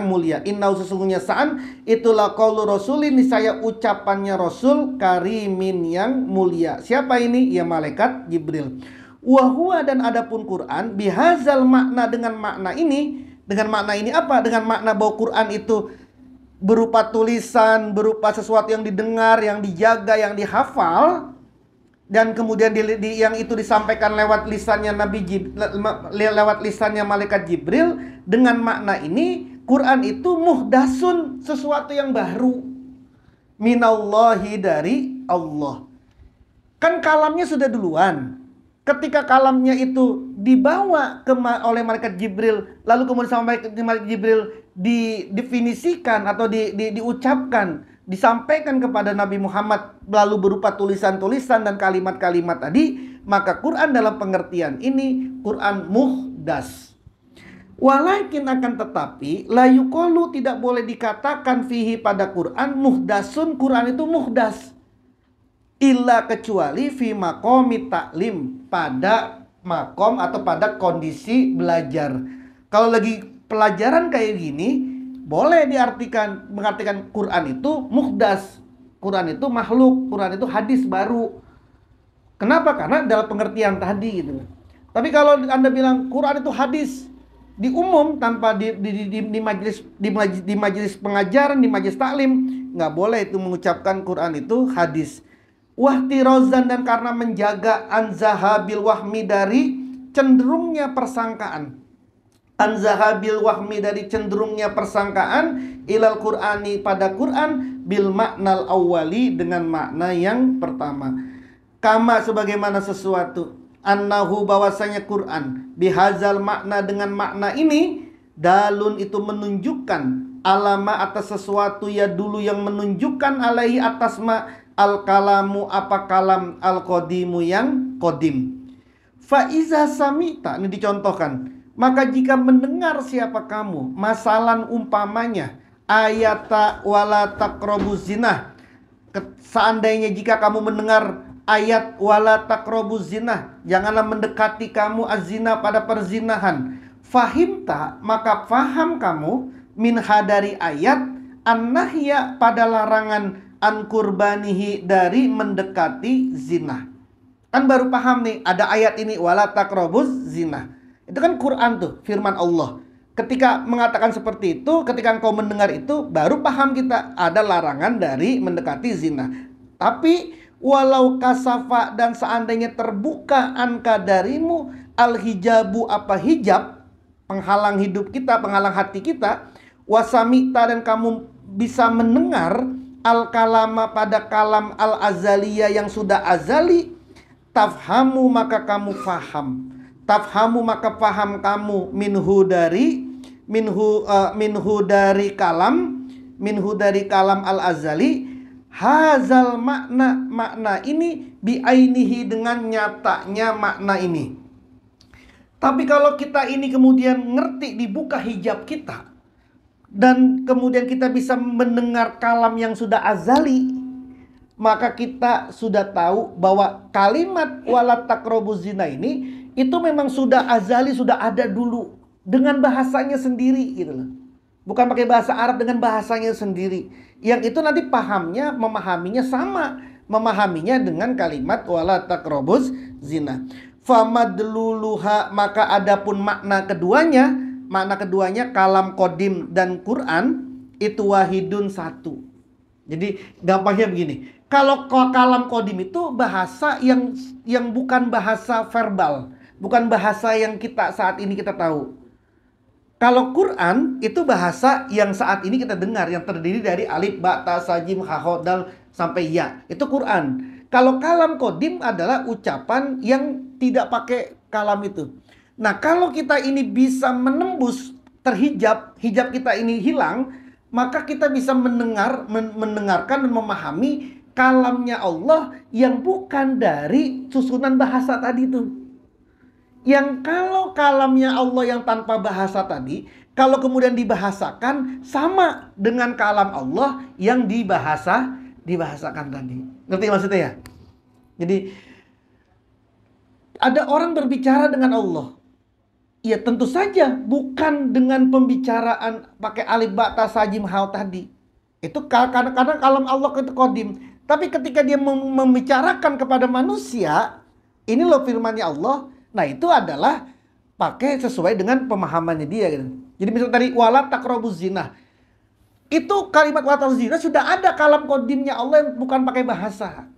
mulia. Innahu, sesungguhnya sa'an, itulah qaulu rasulin, niscaya ucapannya Rasul, karimin, yang mulia. Siapa ini? Ya malaikat Jibril. Wahuwa, dan adapun Quran, bihazal makna, dengan makna ini. Dengan makna ini apa? Dengan makna bahwa Quran itu berupa tulisan, berupa sesuatu yang didengar, yang dijaga, yang dihafal, dan kemudian yang itu disampaikan lewat lisannya lewat lisannya malaikat Jibril. Dengan makna ini, Quran itu muhdasun, sesuatu yang baru, minallahi, dari Allah. Kan kalamnya sudah duluan. Ketika kalamnya itu dibawa oleh malaikat Jibril, lalu kemudian sampai malaikat Jibril didefinisikan atau diucapkan, disampaikan kepada Nabi Muhammad lalu berupa tulisan-tulisan dan kalimat-kalimat tadi, maka Quran dalam pengertian ini Quran muhdas. Walakin, akan tetapi, la yuqalu, tidak boleh dikatakan fihi, pada Quran, muhdasun, Quran itu muhdas, illa, kecuali fi maqami ta'lim, pada makom atau pada kondisi belajar. Kalau lagi pelajaran kayak gini, boleh mengartikan Quran itu muhdas, Quran itu makhluk, Quran itu hadis baru. Kenapa? Karena dalam pengertian tadi gitu. Tapi kalau Anda bilang Quran itu hadis di umum, tanpa di majelis pengajaran, di majelis taklim, nggak boleh itu mengucapkan Quran itu hadis. Wahtirozan, dan karena menjaga anzahabil wahmi, dari cenderungnya persangkaan. Anzahabil wahmi, dari cenderungnya persangkaan, ilal Qur'ani, pada Quran, bil maknal awwali, dengan makna yang pertama. Kama, sebagaimana sesuatu, annahu, bahwasanya Quran, bihazal makna, dengan makna ini, dalun, itu menunjukkan, alama, atas sesuatu, ya dulu, yang menunjukkan, alaihi, atas al-kalamu, apa kalam, al-qadimu, yang qadim. Fa'iza samita, ini dicontohkan, maka jika mendengar siapa kamu, masalan umpamanya, ayata wala taqrabuz zina, seandainya jika kamu mendengar ayat wala taqrabuz zina, janganlah mendekati kamu azina, pada perzinahan, fahimta, maka faham kamu, minha, dari ayat, an-nahya, pada larangan, an kurbanihi, dari mendekati zina. Kan baru paham nih, ada ayat ini, wala taqrabuz zina. Itu kan Quran tuh, firman Allah. Ketika mengatakan seperti itu, ketika engkau mendengar itu, baru paham kita, ada larangan dari mendekati zina. Tapi walau kasafa, dan seandainya terbuka anka darimu, al-hijabu, apa hijab, penghalang hidup kita, penghalang hati kita, wasamita, dan kamu bisa mendengar al-kalama, pada kalam al-azaliyah, yang sudah azali, tafhamu, maka kamu faham. Tafhamu, maka faham kamu, minhu dari kalam al-azali, hazal makna ini, biainihi, dengan nyatanya makna ini. Tapi kalau kita ini kemudian ngerti, dibuka hijab kita, dan kemudian kita bisa mendengar kalam yang sudah azali, maka kita sudah tahu bahwa kalimat wala taqrabuz zina ini, itu memang sudah azali, sudah ada dulu, dengan bahasanya sendiri gitu loh. Bukan pakai bahasa Arab, dengan bahasanya sendiri. Yang itu nanti memahaminya sama, memahaminya dengan kalimat wala taqrabuz zina. Famadluluha, maka adapun makna keduanya kalam qadim dan Quran itu wahidun, satu. Jadi gampangnya begini, kalau kalam qadim itu bahasa yang bukan bahasa verbal, bukan bahasa yang saat ini kita tahu. Kalau Quran itu bahasa yang saat ini kita dengar, yang terdiri dari alif, ba, ta, sa, jim, ha, kha, dal sampai ya. Itu Quran. Kalau kalam kodim adalah ucapan yang tidak pakai kalam itu. Nah, kalau kita ini bisa menembus terhijab, hijab kita ini hilang, maka kita bisa mendengarkan dan memahami kalamnya Allah yang bukan dari susunan bahasa tadi itu. Yang kalau kalamnya Allah yang tanpa bahasa tadi, kalau kemudian dibahasakan sama dengan kalam Allah yang dibahasakan tadi. Ngerti maksudnya ya? Jadi ada orang berbicara dengan Allah. Ya tentu saja bukan dengan pembicaraan pakai alif ba ta sa jim hal tadi. Itu karena kalam Allah itu qadim. Tapi ketika dia membicarakan kepada manusia, ini loh firman-Nya Allah. Nah, itu adalah pakai sesuai dengan pemahamannya dia gitu. Jadi misalnya tadi wala taqrabuz zina. Itu kalimat wala taqrabuz zina sudah ada kalam qadimnya Allah yang bukan pakai bahasa.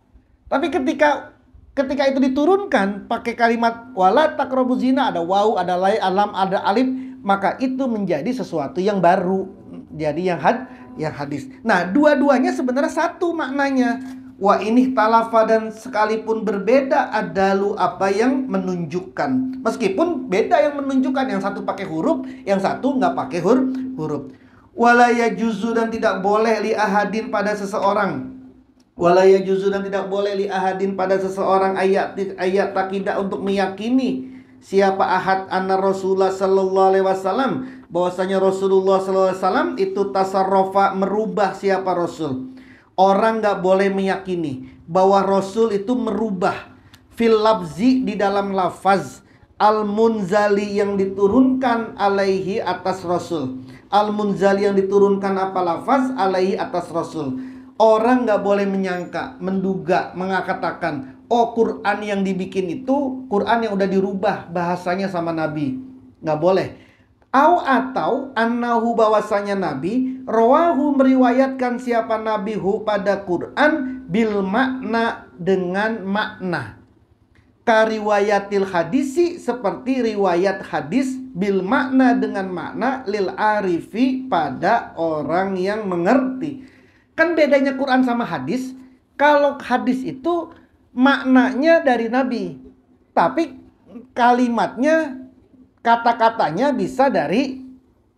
Tapi ketika itu diturunkan pakai kalimat wala taqrabuz zina, ada waw, ada lai, alam, ada alif, maka itu menjadi sesuatu yang baru. Jadi yang hadis. Nah, dua-duanya sebenarnya satu maknanya. Wa ini talafa, dan sekalipun berbeda adalu apa yang menunjukkan. Meskipun beda yang menunjukkan, yang satu pakai huruf, yang satu nggak pakai huruf. Wala yajuzu, dan tidak boleh li ahadin pada seseorang. Wala yajuzu, dan tidak boleh li ahadin pada seseorang ayat takidah untuk meyakini siapa ahad anna Rasulullah sallallahu alaihi wasallam, bahwasanya Rasulullah sallallahu alaihi wasallam itu tasarrufa, merubah siapa Rasul. Orang nggak boleh meyakini bahwa Rasul itu merubah fil labzi, di dalam lafaz, al-munzali yang diturunkan alaihi atas Rasul. Al-munzali yang diturunkan apa lafaz alaihi atas Rasul. Orang nggak boleh menyangka, menduga, mengatakan, oh Quran yang dibikin itu Quran yang udah dirubah bahasanya sama Nabi. Nggak boleh. Atau annahu, bahwasanya Nabi rawahu, meriwayatkan siapa Nabi hu pada Quran bil makna, dengan makna. Kariwayatil hadisi, seperti riwayat hadis, bil makna, dengan makna, lil arifi, pada orang yang mengerti. Kan bedanya Quran sama hadis, kalau hadis itu maknanya dari Nabi, tapi kalimatnya, kata-katanya bisa dari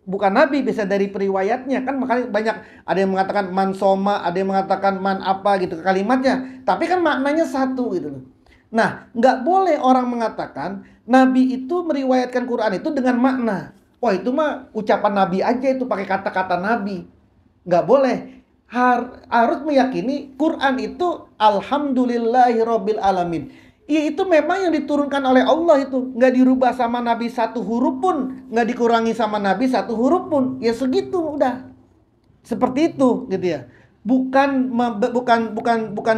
bukan Nabi, bisa dari periwayatnya. Kan makanya banyak, ada yang mengatakan man soma, ada yang mengatakan man apa gitu kalimatnya, tapi kan maknanya satu gitu. Nah, nggak boleh orang mengatakan Nabi itu meriwayatkan Quran itu dengan makna. Wah, itu mah ucapan Nabi aja, itu pakai kata-kata Nabi. Nggak boleh. Harus meyakini Quran itu alhamdulillahirabbil alamin. Ya, itu memang yang diturunkan oleh Allah, itu nggak dirubah sama Nabi satu huruf pun, nggak dikurangi sama Nabi satu huruf pun. Ya segitu udah. Seperti itu gitu ya. Bukan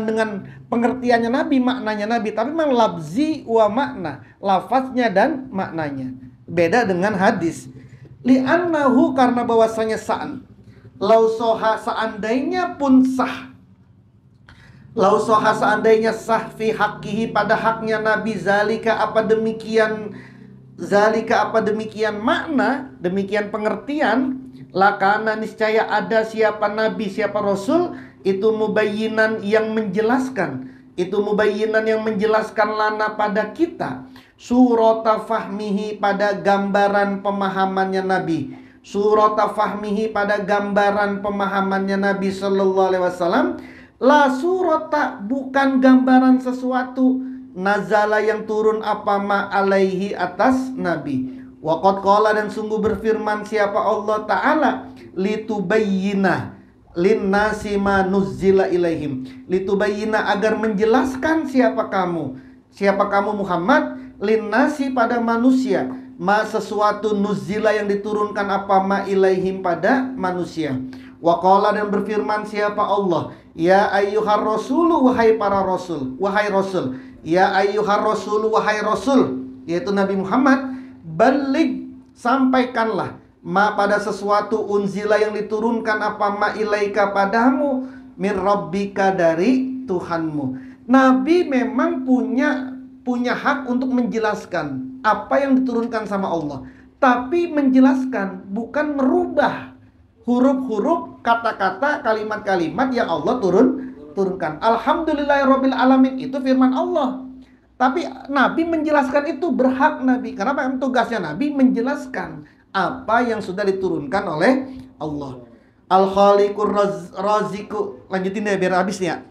dengan pengertiannya Nabi, maknanya Nabi, tapi memang labzi wa makna, lafaznya dan maknanya. Beda dengan hadis. Li'annahu, karena bahwasanya lausoha, seandainya pun sah, lausoha, seandainya sah, fi haqqihi, pada haknya Nabi, zalika apa demikian makna, demikian pengertian, lakana, niscaya ada siapa Nabi, siapa Rasul, itu mubayyinan, yang menjelaskan, itu mubayyinan, yang menjelaskan lana, pada kita, surata fahmihi, pada gambaran pemahamannya Nabi, surata fahmihi, pada gambaran pemahamannya Nabi sallallahu alaihi wasallam, la surata, bukan gambaran sesuatu, nazala, yang turun apa ma alaihi, atas Nabi. Wa qad qala, dan sungguh berfirman siapa Allah Ta'ala, litubayyina linnasi ma nuzzila ilaihim, litubayyina, agar menjelaskan siapa kamu Muhammad, linnasi, pada manusia, ma, sesuatu, nuzzila, yang diturunkan apa ma ilaihim, pada manusia. Wa qala, dan berfirman siapa Allah, ya ayyuhar rasulu, wahai para rasul, wahai rasul, ya ayyuhar rasulu, wahai rasul, yaitu Nabi Muhammad, balik, sampaikanlah, ma, pada sesuatu, unzila, yang diturunkan apa ma ilaika, padamu, min rabbika, dari Tuhanmu. Nabi memang punya hak untuk menjelaskan apa yang diturunkan sama Allah, tapi menjelaskan, bukan merubah huruf-huruf, kata-kata, kalimat-kalimat yang Allah turunkan. Alhamdulillahirabbil alamin itu firman Allah. Tapi Nabi menjelaskan itu, berhak Nabi. Karena memang tugasnya Nabi menjelaskan apa yang sudah diturunkan oleh Allah. Al-Khaliqur Raziku. Lanjutin deh biar habis ya.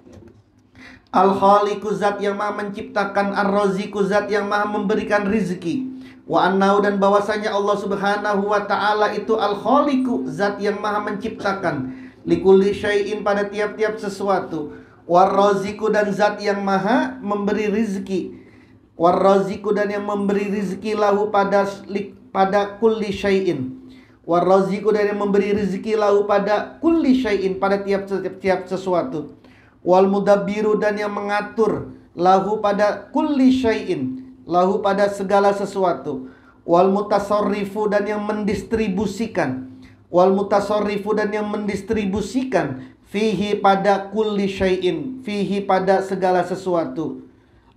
Al-Khaliqu zat yang maha menciptakan, Ar-Raziqu zat yang maha memberikan rizki. Wa annahu dan bahwasanya Allah subhanahu wa ta'ala itu Al-Khaliqu zat yang maha menciptakan. Likulli syai'in pada tiap-tiap sesuatu. War-Raziqu dan zat yang maha memberi rizki. War-Raziqu dan yang memberi rizki lahu pada kulli syai'in. War-Raziqu dan yang memberi rizki lahu pada kulli syai'in pada tiap-tiap sesuatu. Wal mudabbiru dan yang mengatur lahu pada kulli syai'in, lahu pada segala sesuatu. Wal mutasarrifu dan yang mendistribusikan. Wal mutasarrifu dan yang mendistribusikan fihi pada kulli syai'in, fihi pada segala sesuatu.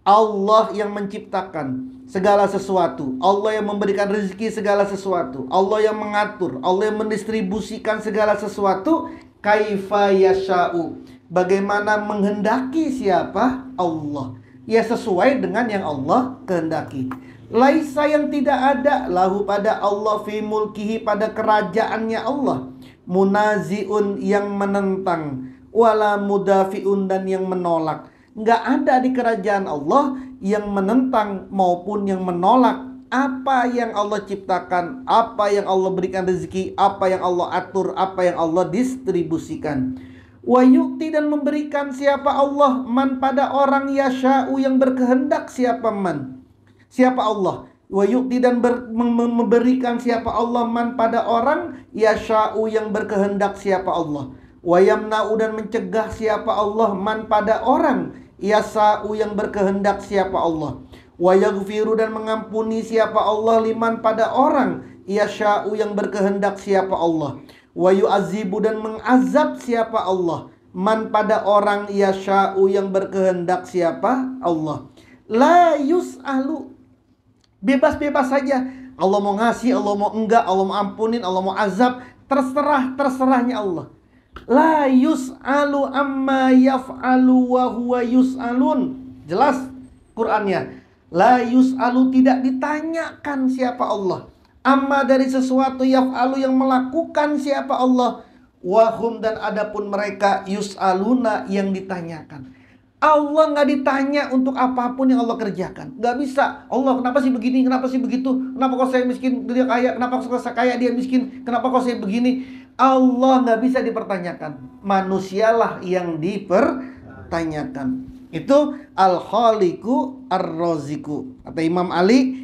Allah yang menciptakan segala sesuatu, Allah yang memberikan rezeki segala sesuatu, Allah yang mengatur, Allah yang mendistribusikan segala sesuatu. Kaifa yasha'u, bagaimana menghendaki siapa? Allah. Ya sesuai dengan yang Allah kehendaki. Laisa yang tidak ada, lahu pada Allah, fi mulkihi pada kerajaannya Allah. Munaziun yang menentang, wala mudafiun dan yang menolak. Nggak ada di kerajaan Allah yang menentang maupun yang menolak apa yang Allah ciptakan, apa yang Allah berikan rezeki, apa yang Allah atur, apa yang Allah distribusikan. Wa yu'ti dan memberikan siapa Allah man pada orang yasha'u yang berkehendak siapa man. Siapa Allah? Wa yu'ti dan memberikan siapa Allah man pada orang yasha'u yang berkehendak siapa Allah. Wa yamna'u dan mencegah siapa Allah man pada orang yasa'u yang berkehendak siapa Allah. Wa yaghfiru dan mengampuni siapa Allah liman pada orang yasha'u yang berkehendak siapa Allah. Wa yu'azibu dan mengazab siapa Allah man pada orang yasha'u yang berkehendak siapa Allah. La yus'alu, bebas-bebas saja. Allah mau ngasih, Allah mau enggak, Allah mau ampunin, Allah mau azab, terserahnya Allah. La yus'alu amma yaf'alu wa huwa yus'alun. Jelas Qur'annya. La yus'alu tidak ditanyakan siapa Allah. Amma dari sesuatu yaf'alu yang melakukan siapa Allah. Wahum dan adapun mereka yus'aluna yang ditanyakan. Allah nggak ditanya untuk apapun yang Allah kerjakan. Nggak bisa. Allah kenapa sih begini, kenapa sih begitu, kenapa kok saya miskin dia kaya, kenapa kok saya kaya dia miskin, kenapa kok saya begini. Allah nggak bisa dipertanyakan. Manusialah yang dipertanyakan. Itu Al-Khaliqu Ar-Raziqu. Kata Imam Ali,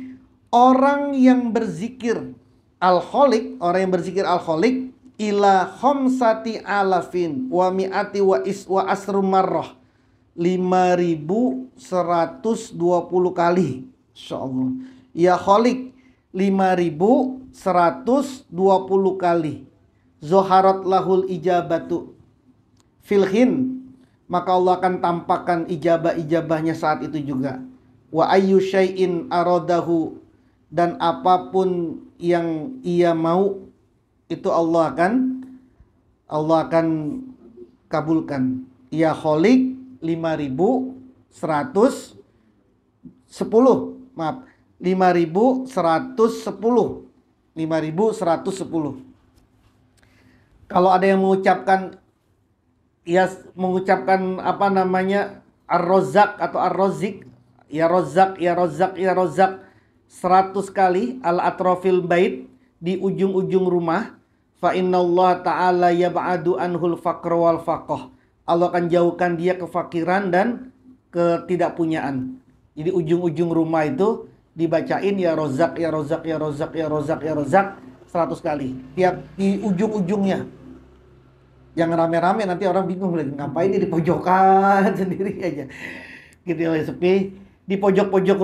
orang yang berzikir Al-Khaliq, orang yang berzikir Al-Khaliq ila khamsati alafin wa mi'ati wa asru marrah, 5.120 kali. Insyaallah. Ya Khaliq 5.120 kali. Zoharat lahul ijabatu filhin, maka Allah akan tampakkan ijabah-ijabahnya saat itu juga. Wa ayyu syai'in aradahu, dan apapun yang ia mau itu Allah akan kabulkan. Ya Khaliq 5.110. Maaf, 5.110. 5.110. Kalau ada yang mengucapkan apa namanya Ar-Razzaq atau Ar-Razziq, ya Razzaq, ya Razzaq, ya Razzaq 100 kali al-atrafil bait, di ujung-ujung rumah, fa innallaha ta'ala yab'adu anhul faqr wal faqah, Allah akan jauhkan dia kefakiran dan ketidakpunyaan. Jadi ujung-ujung rumah itu dibacain ya Razzaq, ya Razzaq, ya Razzaq, ya Razzaq, ya Razzaq 100 kali tiap di ujung-ujungnya. Jangan rame-rame, nanti orang bingung lagi ngapain ini di pojokan sendiri aja. Gitu ya, sepi. Di pojok-pojok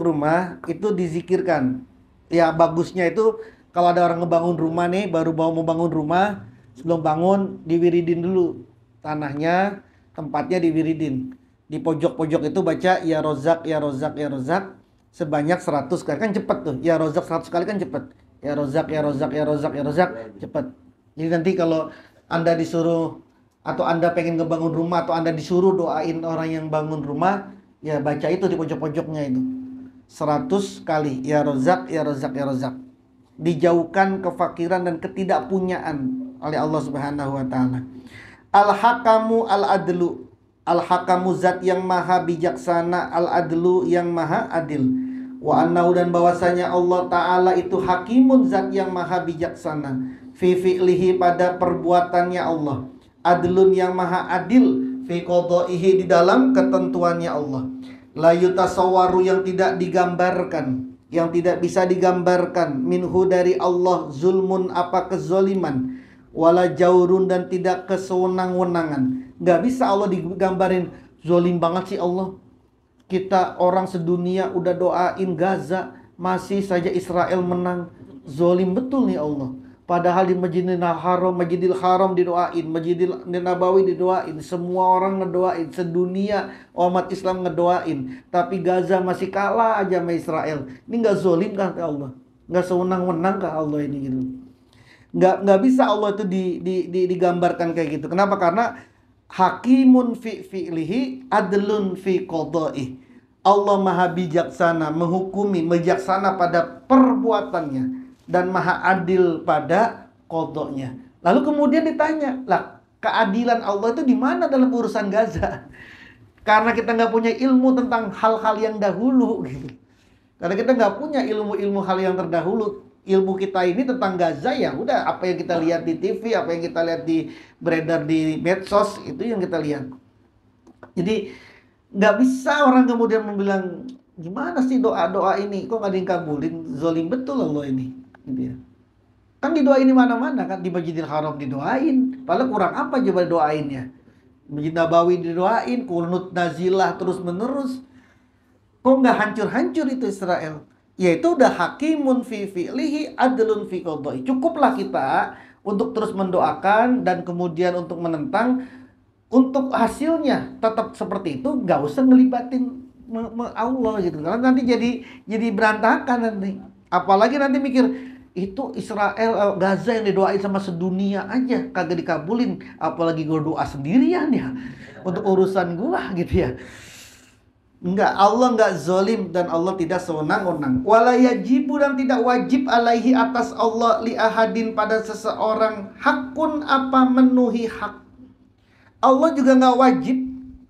rumah itu dizikirkan. Ya bagusnya itu kalau ada orang ngebangun rumah nih, baru mau bangun rumah, sebelum bangun diwiridin dulu tanahnya, tempatnya diwiridin. Di pojok-pojok itu baca ya Razzaq, ya Razzaq, ya Razzaq sebanyak 100 kali. Kan cepet tuh. Ya Razzaq 100 kali kan cepet. Ya Razzaq, ya Razzaq, ya Razzaq, ya Razzaq cepet. Jadi nanti kalau Anda disuruh atau Anda pengen ngebangun rumah, atau Anda disuruh doain orang yang bangun rumah, ya baca itu di pojok-pojoknya itu. 100 kali, ya Rozak, ya Rozak, ya Rozak. Dijauhkan kefakiran dan ketidakpunyaan oleh Allah Subhanahu wa taala. Al-Hakamu al-Adlu. Al-Hakamu zat yang maha bijaksana, al-Adlu yang maha adil. Wa annahu dan bahwasanya Allah taala itu hakimun zat yang maha bijaksana. Fi fi'lihi pada perbuatannya Allah. Adlun yang maha adil. Fi qadaihi di dalam ketentuannya Allah. La yutasawwaru yang tidak digambarkan, yang tidak bisa digambarkan, minhu dari Allah, zulmun apa kezoliman, wala jaurun dan tidak kesewenang-wenangan. Nggak bisa Allah digambarin zolim banget sih Allah. Kita orang sedunia udah doain Gaza, masih saja Israel menang. Zolim betul nih Allah. Padahal di Masjidil Haram didoain, Masjidil Nabawi didoain, semua orang ngedoain, sedunia umat Islam ngedoain. Tapi Gaza masih kalah aja sama Israel. Ini nggak zolim kah Allah? Nggak sewenang-wenang kah Allah ini gitu? Nggak bisa Allah itu digambarkan kayak gitu. Kenapa? Karena hakimun fi fi'lihi adlun fi qadaih. Allah maha bijaksana menghukumi, bijaksana pada perbuatannya, dan maha adil pada qadanya. Lalu kemudian ditanya, lah keadilan Allah itu di mana dalam urusan Gaza? Karena kita nggak punya ilmu tentang hal-hal yang dahulu gitu. Karena kita nggak punya ilmu-ilmu hal yang terdahulu. Ilmu kita ini tentang Gaza, ya udah apa yang kita lihat di TV, apa yang kita lihat di beredar di medsos, itu yang kita lihat. Jadi nggak bisa orang kemudian membilang, gimana sih doa-doa ini kok nggak dikabulin, zolim betul Allah ini gitu ya. Kan didoain di mana-mana kan, di Masjidil Haram didoain, padahal kurang apa coba doainnya. Masjid Nabawi didoain, kunut nazilah terus menerus. Kok nggak hancur-hancur itu Israel? Yaitu udah hakimun fi fi'lihi adlun fi qadai. Cukuplah kita untuk terus mendoakan dan kemudian untuk menentang. Untuk hasilnya tetap seperti itu, nggak usah ngelibatin Allah gitu. Karena nanti jadi berantakan nanti. Apalagi nanti mikir, itu Israel, Gaza yang didoain sama sedunia aja kagak dikabulin, apalagi gue doa sendirian ya untuk urusan gua gitu ya. Enggak, Allah enggak zolim dan Allah tidak sewenang-wenang. Wala yajibu dan tidak wajib alaihi atas Allah li ahadin pada seseorang hakun apa menuhi hak. Allah juga enggak wajib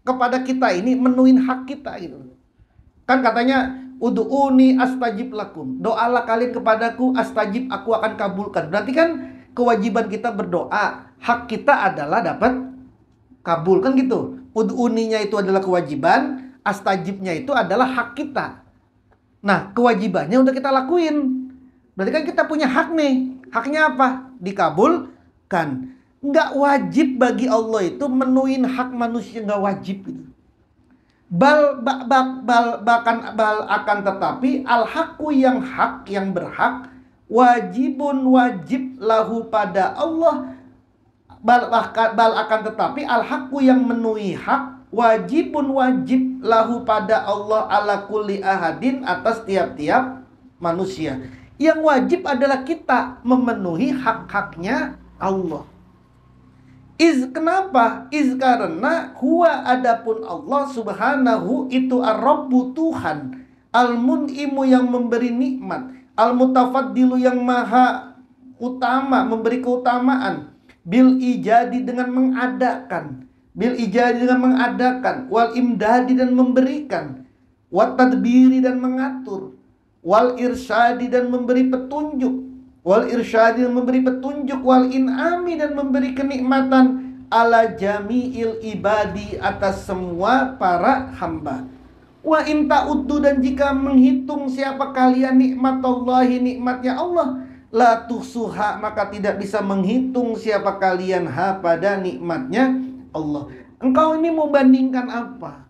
kepada kita ini menuhin hak kita gitu. Kan katanya ud'uni astajib lakum. Doalah kalian kepadaku, astajib aku akan kabulkan. Berarti kan kewajiban kita berdoa, hak kita adalah dapat kabul kan gitu. Ud'uninya itu adalah kewajiban, astajibnya itu adalah hak kita. Nah, kewajibannya udah kita lakuin. Berarti kan kita punya hak nih. Haknya apa? Dikabulkan. Nggak wajib bagi Allah itu menuhin hak manusia, nggak wajib gitu. Bahkan akan tetapi al-haqqu yang hak, yang berhak, wajibun wajib lahu pada Allah. Bal akan tetapi al-haqqu yang menuhi hak, wajibun wajib lahu pada Allah ala kulli ahadin atas tiap-tiap manusia. Yang wajib adalah kita memenuhi hak-haknya Allah. Kenapa? Karena huwa adapun Allah subhanahu itu ar-rabbu Tuhan, al-mun'imu yang memberi nikmat, al-mutafaddilu yang maha utama, memberi keutamaan, bil ijadi dengan mengadakan, bil ijadi dengan mengadakan, wal imdadi dan memberikan, wat tadbiri dan mengatur, wal irsyadi dan memberi petunjuk, wal irsyadi dan memberi petunjuk, wal in'ami dan memberi kenikmatan, ala jami'il ibadi atas semua para hamba. Wa in ta'uddu dan jika menghitung siapa kalian nikmatallahi nikmatnya Allah, la tuhsuha maka tidak bisa menghitung siapa kalian pada nikmatnya Allah. Engkau ini mau bandingkan apa?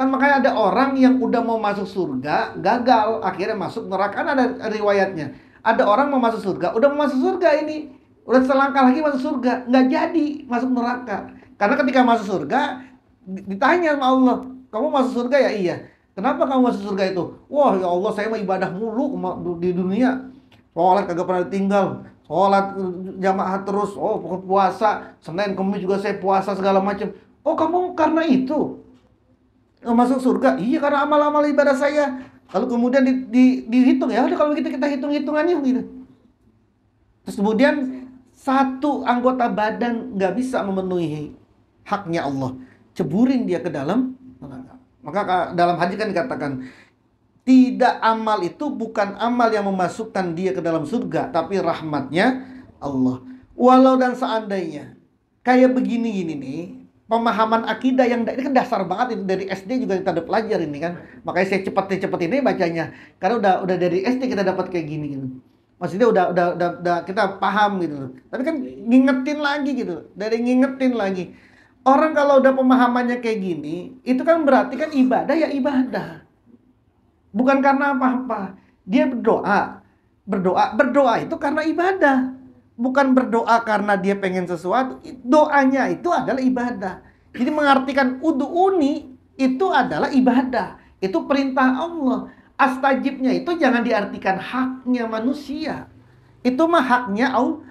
Kan makanya ada orang yang udah mau masuk surga, gagal, akhirnya masuk neraka. Kan ada riwayatnya. Ada orang mau masuk surga, udah mau masuk surga ini, udah selangkah lagi masuk surga, nggak jadi masuk neraka. Karena ketika masuk surga, ditanya sama Allah, kamu masuk surga ya? Iya. Kenapa kamu masuk surga itu? Wah ya Allah, saya mah ibadah mulu di dunia, sholat kagak pernah tinggal, sholat jamaah terus, oh puasa, Senin Kamis juga saya puasa segala macam. Oh kamu karena itu masuk surga? Iya karena amal-amal ibadah saya. Lalu kemudian dihitung, ya udah kalau begitu kita hitung-hitungannya gitu. Terus kemudian satu anggota badan nggak bisa memenuhi haknya Allah, ceburin dia ke dalam neraka. Maka dalam hadis kan dikatakan, tidak, amal itu bukan amal yang memasukkan dia ke dalam surga, tapi rahmatnya Allah. Walau dan seandainya kayak begini-gini nih, pemahaman akidah yang ini kan dasar banget, itu dari SD juga kita udah pelajari ini kan. Makanya saya cepet ini bacanya, karena udah dari SD kita dapat kayak gini gitu. Maksudnya udah kita paham gitu. Tapi kan ngingetin lagi gitu, dari ngingetin lagi. Orang kalau udah pemahamannya kayak gini, itu kan berarti kan ibadah ya ibadah. Bukan karena apa-apa. Dia berdoa. Berdoa itu karena ibadah. Bukan berdoa karena dia pengen sesuatu. Doanya itu adalah ibadah. Jadi mengartikan ud'uni itu adalah ibadah. Itu perintah Allah. Astajibnya itu jangan diartikan haknya manusia. Itu mah haknya Allah.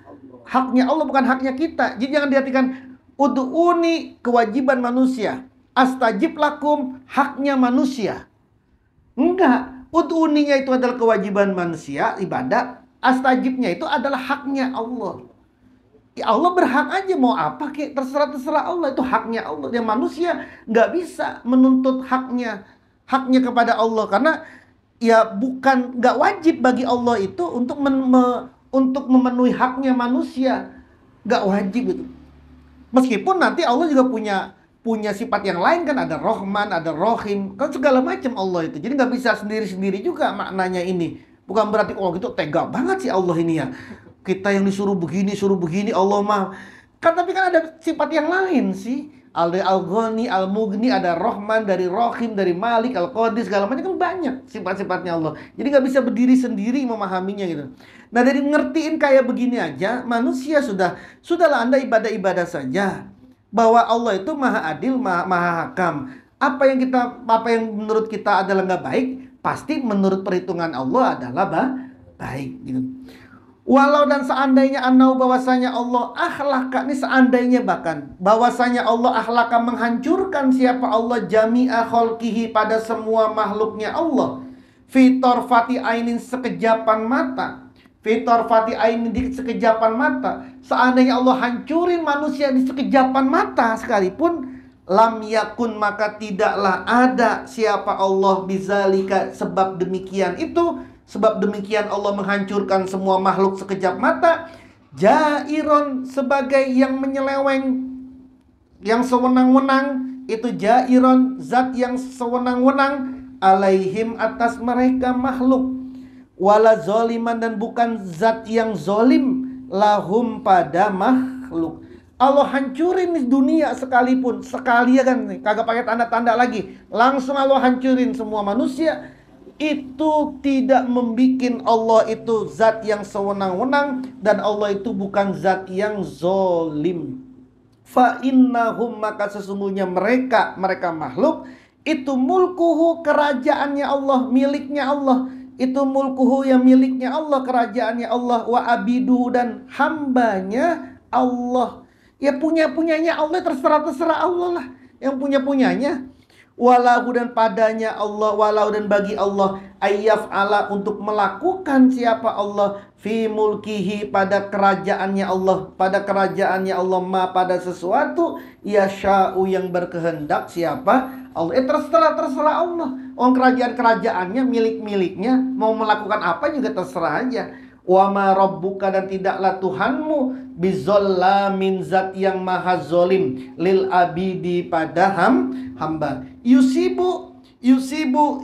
Haknya Allah, bukan haknya kita. Jadi jangan diartikan ud'uni kewajiban manusia, astajib lakum haknya manusia. Enggak, ud'uninya itu adalah kewajiban manusia, ibadah. Astajibnya itu adalah haknya Allah. Ya Allah berhak aja mau apa kek, terserah Allah, itu haknya Allah. Yang manusia nggak bisa menuntut haknya kepada Allah, karena ya bukan, nggak wajib bagi Allah itu untuk untuk memenuhi haknya manusia, nggak wajib itu. Meskipun nanti Allah juga punya sifat yang lain kan, ada Rahman, ada Rahim, kan segala macam Allah itu. Jadi nggak bisa sendiri-sendiri juga maknanya ini. Bukan berarti oh gitu tega banget sih Allah ini ya. Kita yang disuruh begini, suruh begini, Allah mah. Kan tapi kan ada sifat yang lain sih. Ada Al-Ghani, Al-Mughni, ada Rahman, dari Rahim, dari Malik, Al-Qadir, segala macam kan banyak sifat-sifatnya Allah. Jadi nggak bisa berdiri sendiri memahaminya gitu. Nah dari ngertiin kayak begini aja, manusia sudahlah Anda ibadah-ibadah saja. Bahwa Allah itu maha adil, maha hakam. Apa yang menurut kita adalah nggak baik, pasti menurut perhitungan Allah adalah baik gitu. Walau dan seandainya bahwasanya Allah akhlaka, ini seandainya bahkan bahwasanya Allah akhlaka menghancurkan siapa Allah jami'a khalqihi pada semua makhluknya Allah, fitor fati ainin sekejapan mata, fitor fati ainin di sekejapan mata. Seandainya Allah hancurin manusia di sekejapan mata sekalipun, lam yakun maka tidaklah ada siapa Allah bizalika, sebab demikian itu. Sebab demikian Allah menghancurkan semua makhluk sekejap mata, jairon sebagai yang menyeleweng, yang sewenang-wenang. Itu jairon, zat yang sewenang-wenang, alaihim atas mereka makhluk. Wala zoliman, dan bukan zat yang zolim, lahum pada makhluk. Allah hancurin di dunia sekalipun, sekali ya kan, kagak pakai tanda-tanda lagi, langsung Allah hancurin semua manusia. Itu tidak membikin Allah itu zat yang sewenang-wenang, dan Allah itu bukan zat yang zolim. Fa innahum, maka sesungguhnya mereka makhluk itu mulkuhu, kerajaannya Allah, miliknya Allah. Itu mulkuhu, yang miliknya Allah, kerajaannya Allah. Wa abidu, dan hambanya Allah. Ya punyanya Allah, terserah Allah lah yang punyanya. Walau, dan padanya Allah, walau dan bagi Allah, ayyaf ala, untuk melakukan siapa Allah, fi mulkihi, pada kerajaannya Allah, ma, pada sesuatu, yasha'u, yang berkehendak siapa Allah. Terserah Allah. Kerajaan-kerajaannya, miliknya, mau melakukan apa juga terserah aja. Wa ma rabbuka, dan tidaklah Tuhanmu, bizollamin, zat yang maha zolim, lil abidi, pada hamba. Yusibu,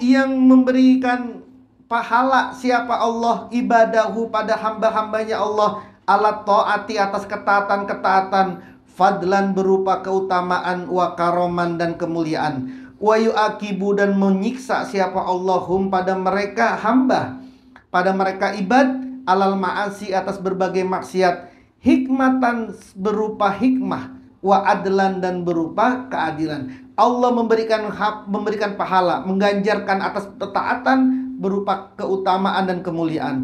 yang memberikan pahala siapa Allah, ibadahu, pada hamba-hambanya Allah, ala taati, atas ketaatan, fadlan, berupa keutamaan, wa karoman, dan kemuliaan, wa yu'akibu, dan menyiksa siapa Allahum, pada mereka hamba, pada mereka ibad, alal ma'asi, atas berbagai maksiat, hikmatan, berupa hikmah, wa adlan, dan berupa keadilan. Allah memberikan pahala, mengganjarkan atas ketaatan berupa keutamaan dan kemuliaan.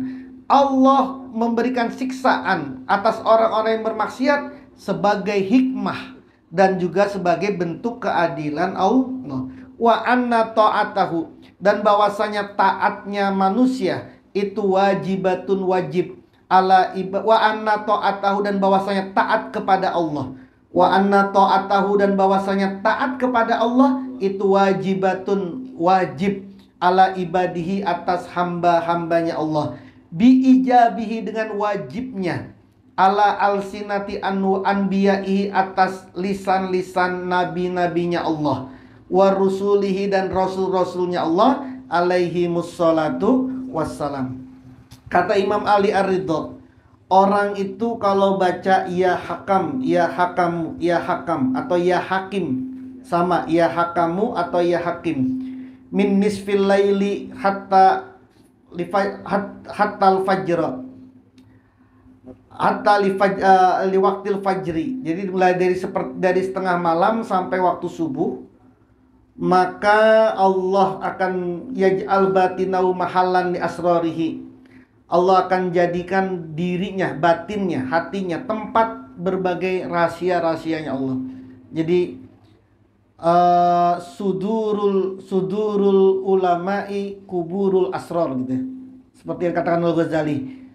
Allah memberikan siksaan atas orang-orang yang bermaksiat sebagai hikmah dan juga sebagai bentuk keadilan Allah. Wa anna ta'atahu, dan bahwasanya taatnya manusia itu wajibatun wajib wa anna ta'atahu, dan bahwasanya taat kepada Allah. Wa anna ta'atahu, dan bahwasanya taat kepada Allah itu wajibatun wajib ala ibadihi, atas hamba-hambanya Allah, bi ijabihi, dengan wajibnya, ala alsinati anbiya'ihi, atas lisan-lisan nabi-nabinya Allah, wa rusulihi, dan rasul-rasulnya Allah, alaihi mussalatu wassalam. Kata Imam Ali Ar-Ridha, orang itu kalau baca ya hakam, ya hakam, ya hakam, atau ya hakim, sama ya hakamu atau ya hakim, min nisfil laili hatta al-fajr, hatta li waqtil fajri. Jadi mulai dari setengah malam sampai waktu subuh, maka Allah akan yaj'al batinau mahallan li asrarihi. Allah akan jadikan dirinya, batinnya, hatinya tempat berbagai rahasia-rahasianya Allah. Jadi sudurul ulama'i kuburul asrar gitu. Seperti yang katakan Al-Ghazali,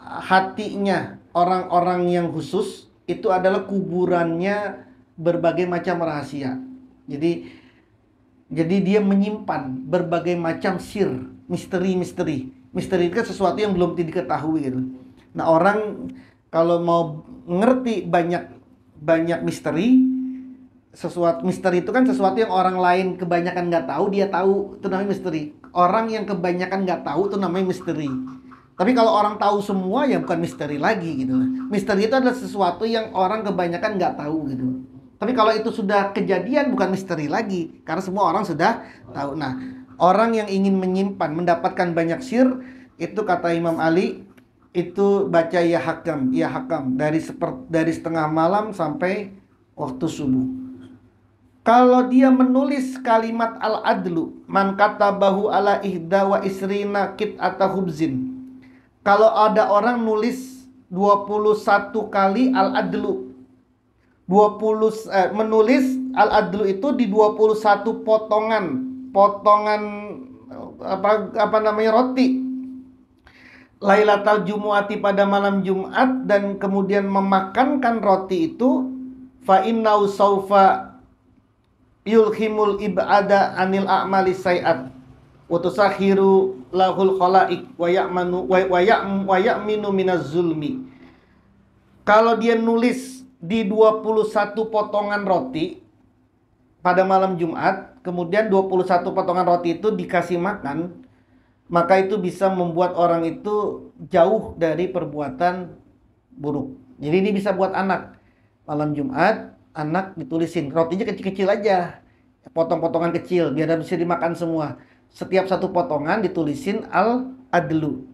hatinya orang-orang yang khusus itu adalah kuburannya berbagai macam rahasia. Jadi dia menyimpan berbagai macam sir, misteri-misteri. Misteri itu kan sesuatu yang belum diketahui gitu. Nah, orang kalau mau ngerti banyak misteri, sesuatu misteri itu kan sesuatu yang orang lain kebanyakan nggak tahu, dia tahu, itu namanya misteri. Orang yang kebanyakan nggak tahu itu namanya misteri. Tapi kalau orang tahu semua, ya bukan misteri lagi gitu. Misteri itu adalah sesuatu yang orang kebanyakan nggak tahu gitu. Tapi kalau itu sudah kejadian, bukan misteri lagi, karena semua orang sudah tahu. Nah, orang yang ingin menyimpan, mendapatkan banyak sir, itu kata Imam Ali, itu baca ya hakam dari setengah malam sampai waktu subuh. Kalau dia menulis kalimat al-adlu, man katabahu ala ihda wa isrina kit'ata hubzin. Kalau ada orang nulis 21 kali al-adlu, menulis al-adlu itu di 21 potongan roti, Lailatul Jumu'ati, pada malam Jumat, dan kemudian memakankan roti itu, fa innau saufa yulhimul ibada anil a'mali sayat wa tusakhiru lahul khalaik wa ya'minu minaz zulmi. Kalau dia nulis di 21 potongan roti pada malam Jumat, kemudian 21 potongan roti itu dikasih makan, maka itu bisa membuat orang itu jauh dari perbuatan buruk. Jadi ini bisa buat anak. Malam Jumat, anak ditulisin, rotinya kecil-kecil aja, potong-potongan kecil, biar bisa dimakan semua. Setiap satu potongan ditulisin al-adlu.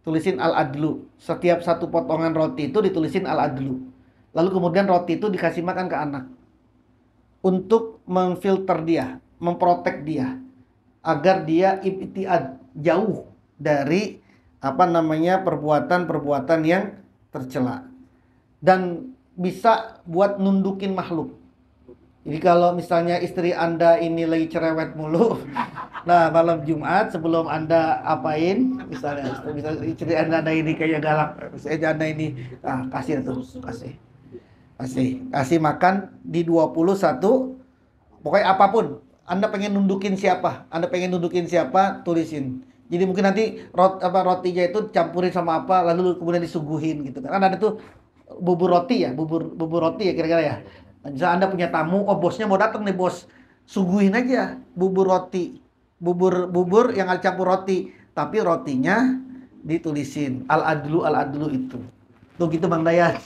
Tulisin al-adlu. Setiap satu potongan roti itu ditulisin al-adlu. Lalu kemudian roti itu dikasih makan ke anak untuk memfilter dia, memprotek dia, agar dia ibtiad, jauh dari perbuatan-perbuatan yang tercela, dan bisa buat nundukin makhluk. Jadi kalau misalnya istri Anda ini lagi cerewet mulu, nah malam Jumat sebelum Anda apain, misalnya istri Anda ini kayak galak, Anda ini kasih makan di 21, pokoknya apapun. Anda pengen nundukin siapa, tulisin. Jadi mungkin nanti rotinya itu campurin sama apa, lalu kemudian disuguhin gitu kan. Ada tuh bubur roti ya kira-kira ya. Nah, misalnya Anda punya tamu, bosnya mau datang nih bos, suguhin aja bubur roti, bubur yang campur roti, tapi rotinya ditulisin al-adlu itu. Tuh gitu Bang Dayat.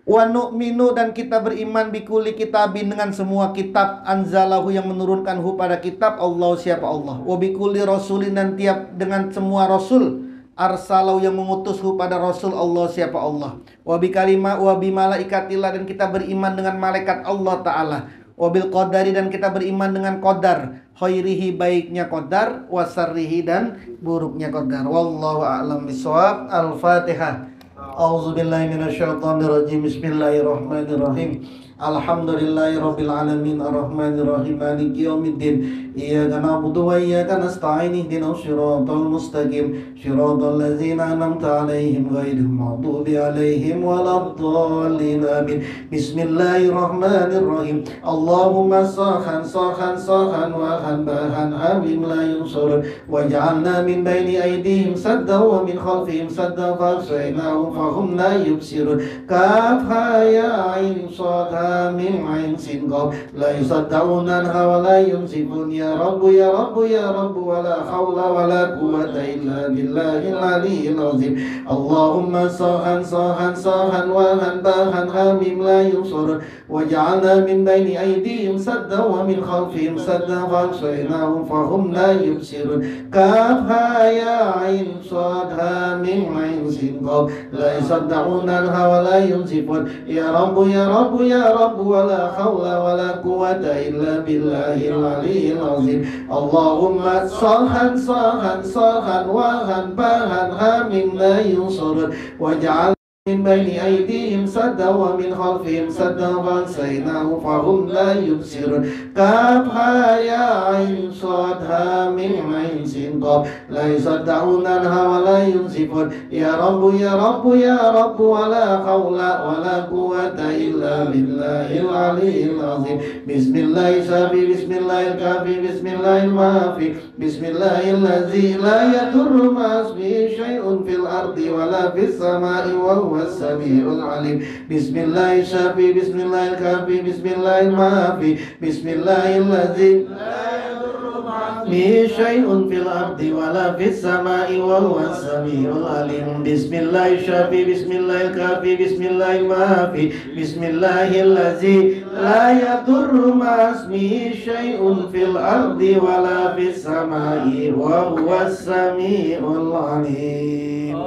Wa nu'minu, dan kita beriman bikuli kitabin, dengan semua kitab, anzalahu, yang menurunkan pada kitab, Allah, siapa Allah. Wa bikuli rasulin, dan dengan semua rasul, arsalahu, yang mengutus pada rasul, Allah, siapa Allah. Wa bi malaikatillah, dan kita beriman dengan malaikat Allah Ta'ala. Wabil qadari, dan kita beriman dengan qadar, khairihi baiknya qadar, wasarrihi dan buruknya qadar. Wallahu a'lam bishawab. Al-Fatihah. A'udzubillahi minasyaitonirrajim. Bismillahirrahmanirrahim. Alhamdulillahirabbil alamin arrahmanir rahim maliki yaumiddin iyyaka na'budu wa iyyaka nasta'in ihdinas siratal mustaqim siratal ladzina an'amta 'alaihim ghairil maghdubi 'alaihim waladdallin amin. Bismillahirrahmanirrahim. Allahumma sakhan sakhan sakhan wa khan bahan hamim la yunsur waj'alna min baini aydihim sadda wa min khalfihim sadda fa'saynahu fahum la yubsirun. Kaf ha ya 'ain shad min 'ain sin qaf la yusaddauna anha wa la yumsikun. Ya Rabbu ya Rabbu ya Rabbu wa la hawla wa la quwwata illa billahil aliyyil azim. Allahumma sahan sahan sahan wa han bahan hamim la yusur waj'alna min baini aydihim sadda wa min khalfihim sadda fa'shaynahum fahum la yubsirun. Kaf ha ya 'ain shad ha min 'ain sin qaf la yusaddauna anha wa la yumsikun. Ya Rabbu ya Rabbu ya Rabbu wa la hawla wa la quwwata illa billahil aliyyil azim. Allahumma sahan sahan sahan wa han bahan hamim la yusur waj'al min baini aydihim sadda wa min khalfihim sadda fa'saynahu fahum la yubsirun. Kaf ha ya 'ain shad ha min 'ain sin qaf la yusaddauna anha wa la yumsikun. Ya Rabbu ya Rabbu ya Rabbu wa la hawla wa la quwwata illa billahil aliyyil azim. Bismillahir syafi bismillahil kafi bismillahil maafi bismillahil ladzi la yadurru ma'asmihi syai'un fil ardi wa la fis sama'i wa huwa as-sami'ul 'alim. Bismillahir syafi bismillahil kafi bismillahil maafi bismillahil ladzi la yadurru ma'asmihi syai'un fil ardi wa la fis sama'i wa huwa as-sami'ul 'alim. Bismillahir syafi bismillahil kafi bismillahil maafi bismillahil ladzi la yadurru ma'asmihi syai'un fil ardi wa la fis sama'i wa huwa as-sami'ul 'alim.